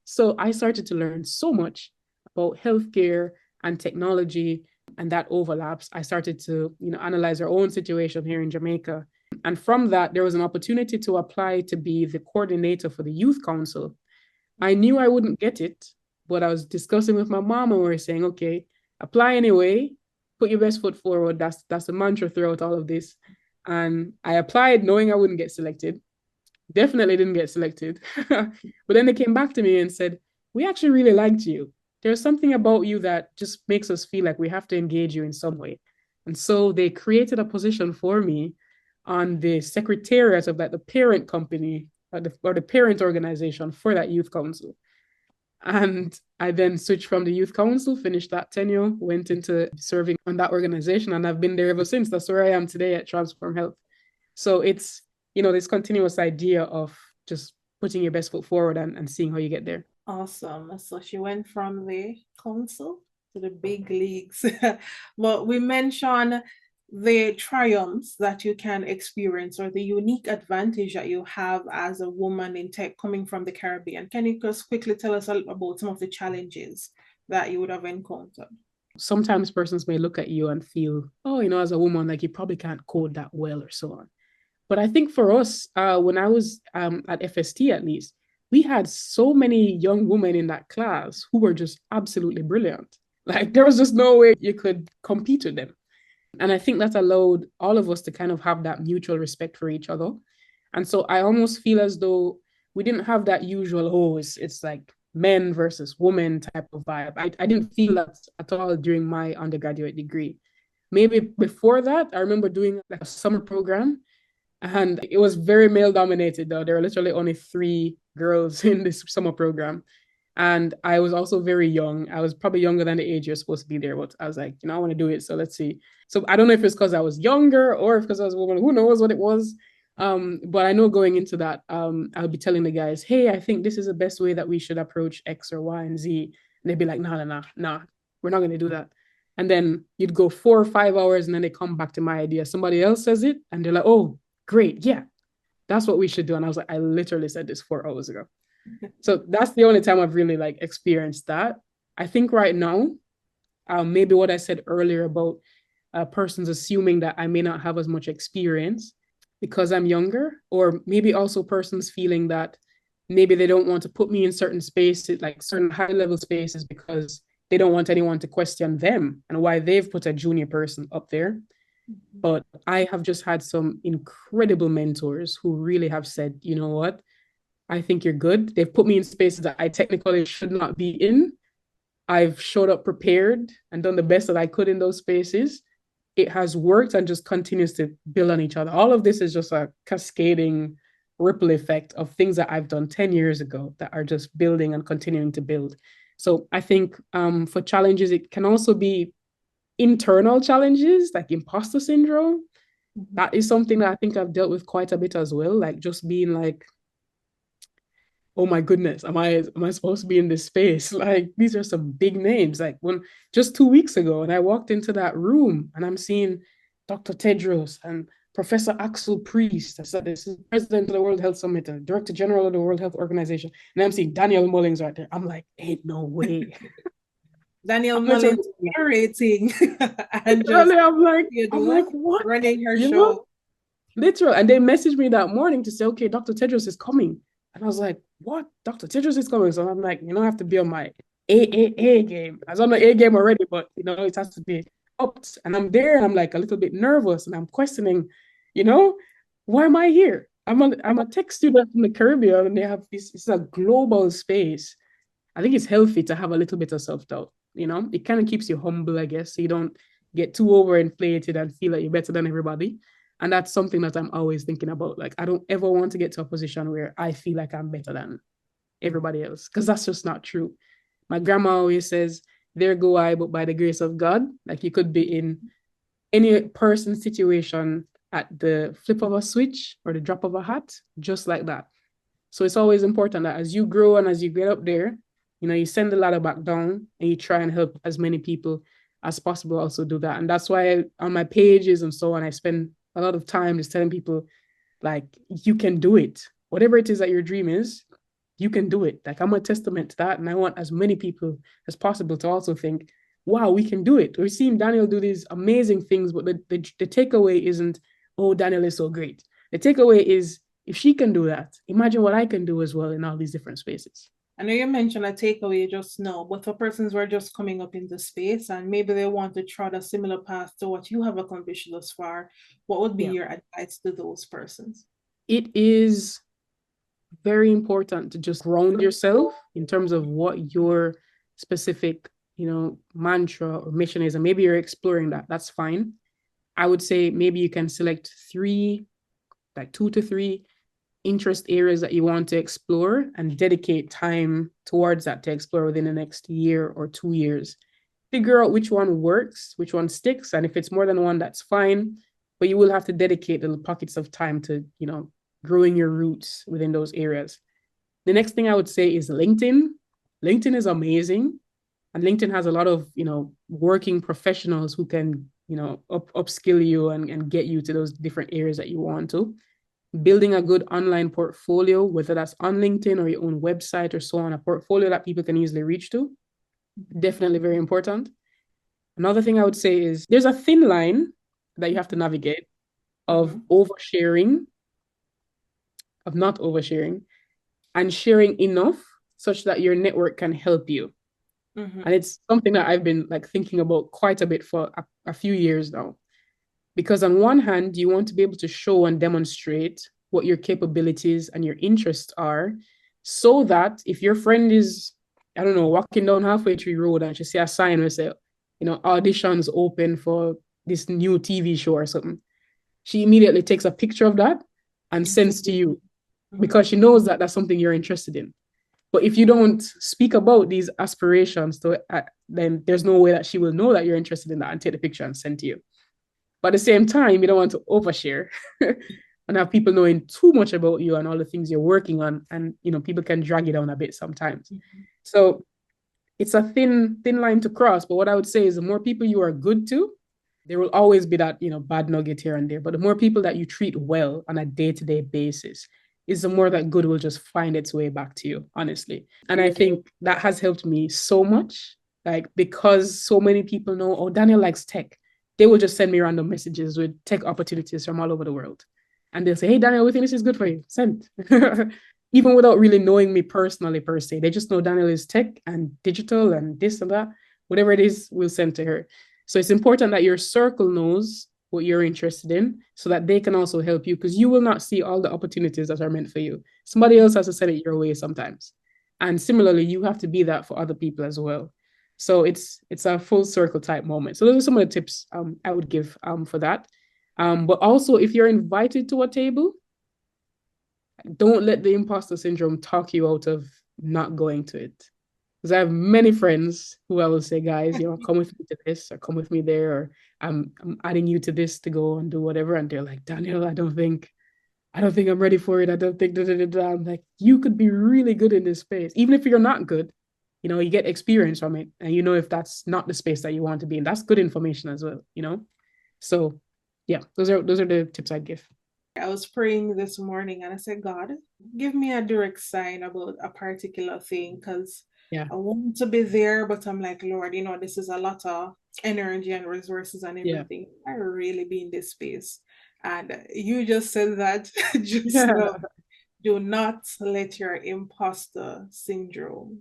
So I started to learn so much about healthcare and technology, and that overlaps. I started to, analyze our own situation here in Jamaica. And from that, there was an opportunity to apply to be the coordinator for the youth council. I knew I wouldn't get it, but I was discussing with my mom and we were saying, okay, apply anyway, put your best foot forward. That's the mantra throughout all of this. And I applied knowing I wouldn't get selected. Definitely didn't get selected. But then they came back to me and said, we actually really liked you. There's something about you that just makes us feel like we have to engage you in some way. And so they created a position for me on the secretariat of the parent company or the parent organization for that youth council. And I then switched from the youth council, finished that tenure, went into serving on that organization, and I've been there ever since. That's where I am today at Transform Health. So it's, this continuous idea of just putting your best foot forward and seeing how you get there. Awesome. So she went from the council to the big leagues. But we mentioned the triumphs that you can experience or the unique advantage that you have as a woman in tech coming from the Caribbean. Can you just quickly tell us about some of the challenges that you would have encountered? Sometimes persons may look at you and feel, oh, as a woman, like you probably can't code that well or so on. But I think for us, when I was at FST at least, we had so many young women in that class who were just absolutely brilliant. Like there was just no way you could compete with them. And I think that allowed all of us to kind of have that mutual respect for each other. And so I almost feel as though we didn't have that usual, it's like men versus women type of vibe. I didn't feel that at all during my undergraduate degree. Maybe before that, I remember doing like a summer program, and it was very male dominated though. There were literally only 3 girls in this summer program. And I was also very young. I was probably younger than the age you're supposed to be there, but I was like, I want to do it. So let's see. So I don't know if it's because I was younger or if because I was a woman, who knows what it was. But I know going into that, I'll be telling the guys, hey, I think this is the best way that we should approach X or Y and Z. And they'd be like, nah, we're not going to do that. And then you'd go 4 or 5 hours and then they come back to my idea. Somebody else says it and they're like, oh, great. Yeah, that's what we should do. And I was like, I literally said this 4 hours ago. So that's the only time I've really like experienced that. I think right now, maybe what I said earlier about persons assuming that I may not have as much experience because I'm younger, or maybe also persons feeling that maybe they don't want to put me in certain spaces, like certain high level spaces, because they don't want anyone to question them and why they've put a junior person up there. But I have just had some incredible mentors who really have said, you know what? I think you're good. They've put me in spaces that I technically should not be in. I've showed up prepared and done the best that I could in those spaces. It has worked and just continues to build on each other. All of this is just a cascading ripple effect of things that I've done 10 years ago that are just building and continuing to build. So I think for challenges, it can also be internal challenges like imposter syndrome. That is something that I think I've dealt with quite a bit as well. Like just being like, oh my goodness, am I supposed to be in this space? Like these are some big names. Like when just 2 weeks ago, and I walked into that room and I'm seeing Dr. Tedros and Professor Axel Priest. I said, this is president of the World Health Summit and director general of the World Health Organization. And I'm seeing Danielle Mullings right there. I'm like, ain't no way. Danielle I'm literally, Mullings narrating and just, literally, I'm like, know, what? running her You show. know? Literal. And they messaged me that morning to say, okay, Dr. Tedros is coming. And I was like, what? Dr. Tedros is coming. So I'm like, I have to be on my A game. I was on the A game already, but it has to be upped. And I'm there and I'm like a little bit nervous and I'm questioning, why am I here? I'm a tech student from the Caribbean and they have this, it's a global space. I think it's healthy to have a little bit of self-doubt. It kind of keeps you humble, I guess. So you don't get too overinflated and feel like you're better than everybody. And that's something that I'm always thinking about. Like, I don't ever want to get to a position where I feel like I'm better than everybody else, because that's just not true. My grandma always says, there go I, but by the grace of God. Like, you could be in any person's situation at the flip of a switch or the drop of a hat, just like that. So it's always important that as you grow and as you get up there, you send the ladder back down and you try and help as many people as possible also do that. And that's why on my pages and so on, I spend a lot of time just telling people, like, you can do it. Whatever it is that your dream is, you can do it. Like, I'm a testament to that. And I want as many people as possible to also think, wow, we can do it. We're seeing Danielle do these amazing things, but the takeaway isn't, oh, Danielle is so great. The takeaway is, if she can do that, imagine what I can do as well in all these different spaces. I know you mentioned a takeaway just now, but for persons who are just coming up into space and maybe they want to trot a similar path to what you have accomplished thus far, what would be your advice to those persons? It is very important to just ground yourself in terms of what your specific, mantra or mission is. And maybe you're exploring that. That's fine. I would say maybe you can select 2 to 3 interest areas that you want to explore and dedicate time towards that to explore within the next year or 2 years. Figure out which one works, which one sticks. And if it's more than one, that's fine. But you will have to dedicate little pockets of time to, growing your roots within those areas. The next thing I would say is LinkedIn. LinkedIn is amazing. And LinkedIn has a lot of, working professionals who can, upskill you and get you to those different areas that you want to. Building a good online portfolio, whether that's on LinkedIn or your own website or so on, a portfolio that people can easily reach to. Definitely very important. Another thing I would say is there's a thin line that you have to navigate of oversharing, of not oversharing, and sharing enough such that your network can help you. And it's something that I've been thinking about quite a bit for a few years now. Because on one hand, you want to be able to show and demonstrate what your capabilities and your interests are, so that if your friend is, I don't know, walking down Halfway Tree Road and she see a sign where say, auditions open for this new TV show or something, she immediately takes a picture of that and sends to you, because she knows that that's something you're interested in. But if you don't speak about these aspirations, then there's no way that she will know that you're interested in that and take the picture and send to you. But at the same time, you don't want to overshare and have people knowing too much about you and all the things you're working on. And, people can drag you down a bit sometimes. So it's a thin line to cross. But what I would say is the more people you are good to, there will always be that, bad nugget here and there. But the more people that you treat well on a day-to-day basis is the more that good will just find its way back to you, honestly. And I think that has helped me so much, because so many people know, oh, Danielle likes tech. They will just send me random messages with tech opportunities from all over the world. And they'll say, hey, Danielle, we think this is good for you. Send. Even without really knowing me personally, per se. They just know Danielle is tech and digital and this and that. Whatever it is, we'll send to her. So it's important that your circle knows what you're interested in so that they can also help you, because you will not see all the opportunities that are meant for you. Somebody else has to send it your way sometimes. And similarly, you have to be that for other people as well. So it's a full circle type moment. So those are some of the tips I would give for that. But also, if you're invited to a table, don't let the imposter syndrome talk you out of not going to it. Because I have many friends who I will say, guys, come with me to this or come with me there, or I'm adding you to this to go and do whatever. And they're like, Danielle, I don't think I'm ready for it. I don't think, I'm like, you could be really good in this space. Even if you're not good, you get experience from it. And if that's not the space that you want to be in, that's good information as well, So yeah, those are the tips I'd give. I was praying this morning and I said, God, give me a direct sign about a particular thing, because Yeah. I want to be there, but I'm like, Lord, this is a lot of energy and resources and Yeah. everything. I really be in this space. And you just said that just Yeah. now. Do not let your imposter syndrome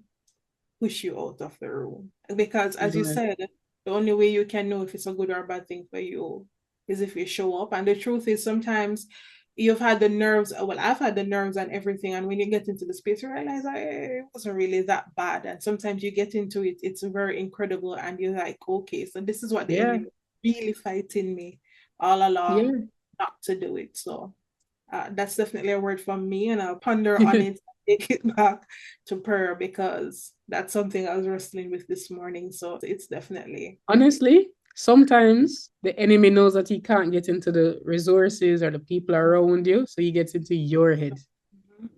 push you out of the room. Because as you Right. said, the only way you can know if it's a good or bad thing for you is if you show up. And the truth is sometimes you've had the nerves, well, I've had the nerves and everything. And when you get into the space, you realize it wasn't really that bad. And sometimes you get into it, it's very incredible. And you're like, okay, so this is what the Yeah. enemy is really fighting me all along Yeah. not to do it. So that's definitely a word from me, and I'll ponder on it, take it back to prayer because that's something I was wrestling with this morning. So it's definitely. Honestly, sometimes the enemy knows that he can't get into the resources or the people around you, so he gets into your head,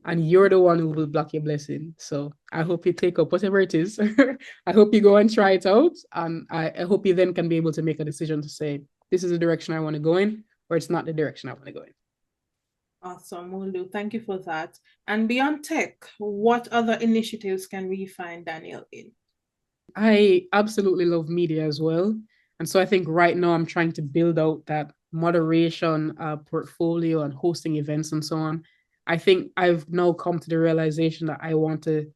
and you're the one who will block your blessing. So I hope you take up whatever it is. I hope you go and try it out, and I hope you then can be able to make a decision to say, this is the direction I want to go in, or it's not the direction I want to go in. Awesome, will do. Thank you for that. And beyond tech, what other initiatives can we find Danielle in? I absolutely love media as well. And so I think right now I'm trying to build out that moderation portfolio and hosting events and so on. I think I've now come to the realization that I want to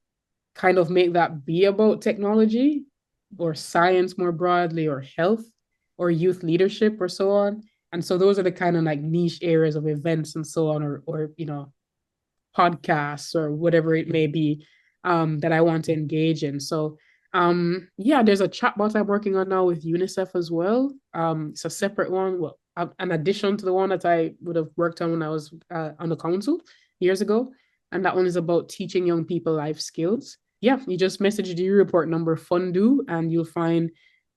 kind of make that be about technology or science more broadly or health or youth leadership or so on. And so those are the kind of like niche areas of events and so on, or podcasts or whatever it may be, that I want to engage in. So yeah, there's a chatbot I'm working on now with UNICEF as well. It's a separate one, well, an addition to the one that I would have worked on when I was on the council years ago. And that one is about teaching young people life skills. Yeah, you just message the report number Fundu and you'll find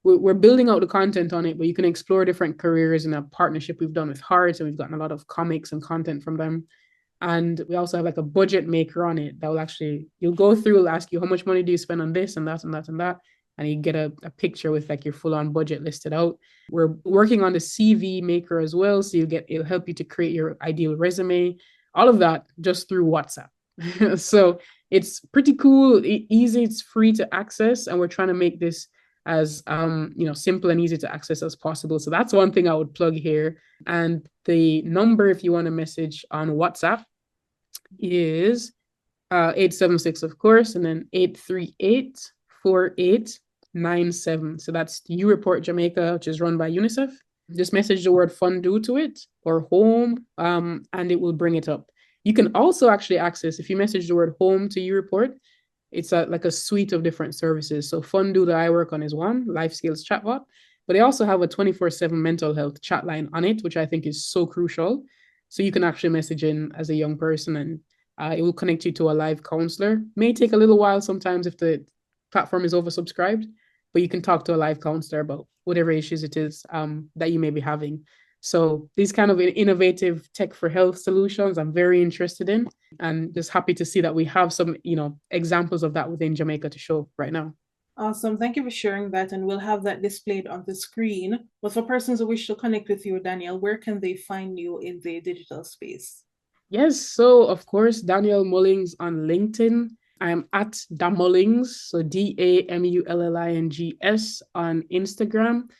we're building out the content on it, but you can explore different careers in a partnership we've done with Hearts, and we've gotten a lot of comics and content from them. And we also have like a budget maker on it that will actually, you'll go through, it'll ask you how much money do you spend on this and that and that and that. And you get a picture with like your full on budget listed out. We're working on the CV maker as well. So it'll help you to create your ideal resume, all of that just through WhatsApp. So it's pretty cool, easy, it's free to access. And we're trying to make this as simple and easy to access as possible. So that's one thing I would plug here. And the number, if you want to message on WhatsApp, is 876, of course, and then 838-4897. So that's You Report Jamaica, which is run by UNICEF. Just message the word Fundu to it or home, and it will bring it up. You can also actually access, if you message the word home to You Report, it's like a suite of different services. So Fundu that I work on is one, life skills chatbot, but they also have a 24/7 mental health chat line on it, which I think is so crucial. So you can actually message in as a young person, and it will connect you to a live counselor. May take a little while sometimes if the platform is oversubscribed, but you can talk to a live counselor about whatever issues it is that you may be having. So these kind of innovative tech for health solutions, I'm very interested in, and just happy to see that we have some, examples of that within Jamaica to show right now. Awesome. Thank you for sharing that. And we'll have that displayed on the screen. But for persons who wish to connect with you, Danielle, where can they find you in the digital space? Yes. So of course, Danielle Mullings on LinkedIn. I'm at Damullings, so DAMULLINGS on Instagram.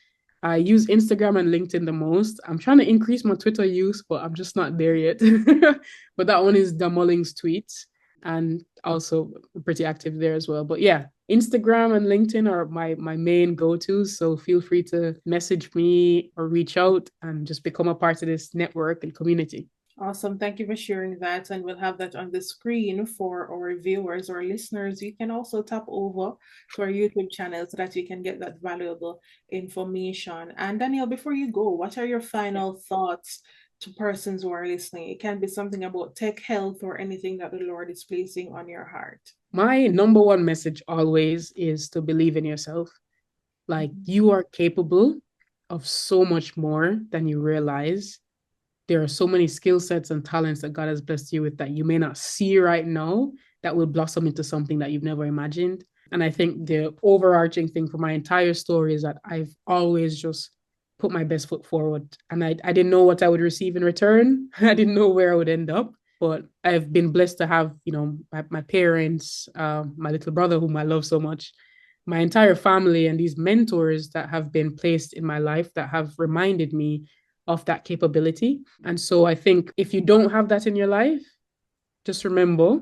I use Instagram and LinkedIn the most. I'm trying to increase my Twitter use, but I'm just not there yet. But that one is Damullings Tweets, and also pretty active there as well. But yeah, Instagram and LinkedIn are my main go-tos. So feel free to message me or reach out and just become a part of this network and community. Awesome. Thank you for sharing that. And we'll have that on the screen for our viewers or listeners. You can also tap over to our YouTube channel so that you can get that valuable information. And Danielle, before you go, what are your final thoughts to persons who are listening? It can be something about tech, health, or anything that the Lord is placing on your heart. My number one message always is to believe in yourself. Like, you are capable of so much more than you realize. There are so many skill sets and talents that God has blessed you with that you may not see right now that will blossom into something that you've never imagined. And I think the overarching thing for my entire story is that I've always just put my best foot forward. And I didn't know what I would receive in return. I didn't know where I would end up. but I've been blessed to have, my parents, my little brother, whom I love so much, my entire family, and these mentors that have been placed in my life that have reminded me of that capability. And so I think if you don't have that in your life, just remember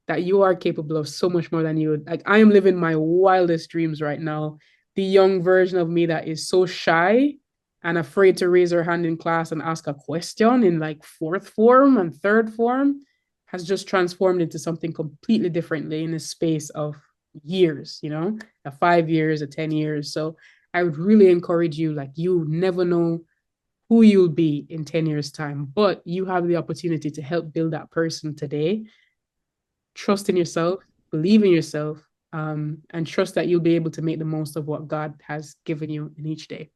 that you are capable of so much more than you would. Like, I am living my wildest dreams right now. The young version of me that is so shy and afraid to raise her hand in class and ask a question in like fourth form and third form has just transformed into something completely differently in a space of years, a 5 years, a 10 years. So I would really encourage you, like, you never know who you'll be in 10 years time, but you have the opportunity to help build that person today. Trust in yourself, believe in yourself, and trust that you'll be able to make the most of what God has given you in each day.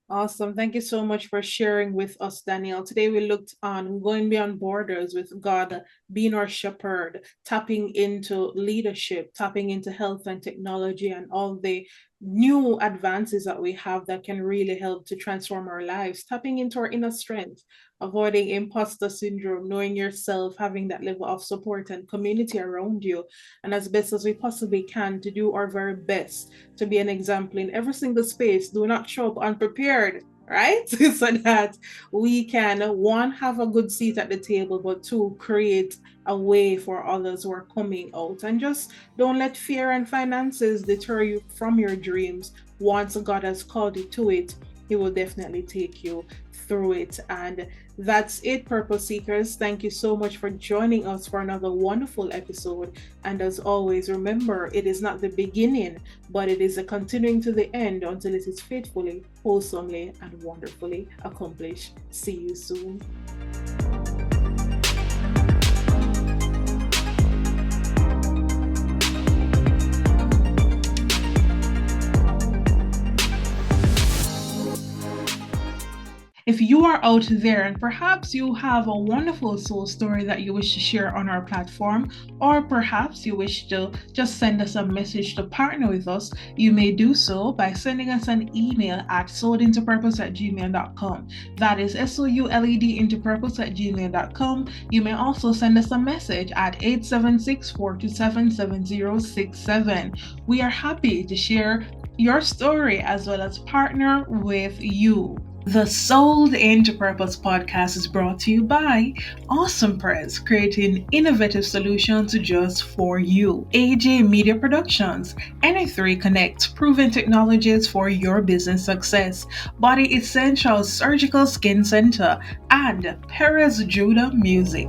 Awesome. Thank you so much for sharing with us, Danielle. Today we looked on going beyond borders with God being our shepherd, tapping into leadership, tapping into health and technology, and all the new advances that we have that can really help to transform our lives, tapping into our inner strength, avoiding imposter syndrome, knowing yourself, having that level of support and community around you, and as best as we possibly can to do our very best to be an example in every single space. Do not show up unprepared, right? So that we can, one, have a good seat at the table, but two, create a way for others who are coming out. And just don't let fear and finances deter you from your dreams. Once God has called you to it, He will definitely take you through it. And that's it, Purpose Seekers. Thank you so much for joining us for another wonderful episode. And as always, remember, it is not the beginning, but it is a continuing to the end until it is faithfully, wholesomely, and wonderfully accomplished. See you soon. If you are out there and perhaps you have a wonderful soul story that you wish to share on our platform, or perhaps you wish to just send us a message to partner with us, you may do so by sending us an email at souledintopurpose@gmail.com. That is SOULED-intopurpose@gmail.com. You may also send us a message at 876-427-7067. We are happy to share your story as well as partner with you. The Sold Into Purpose podcast is brought to you by Awesome Press, creating innovative solutions just for you. AJ Media Productions, S03 Connect, proven technologies for your business success. Body Essentials Surgical Skin Center, and Perez Judah Music.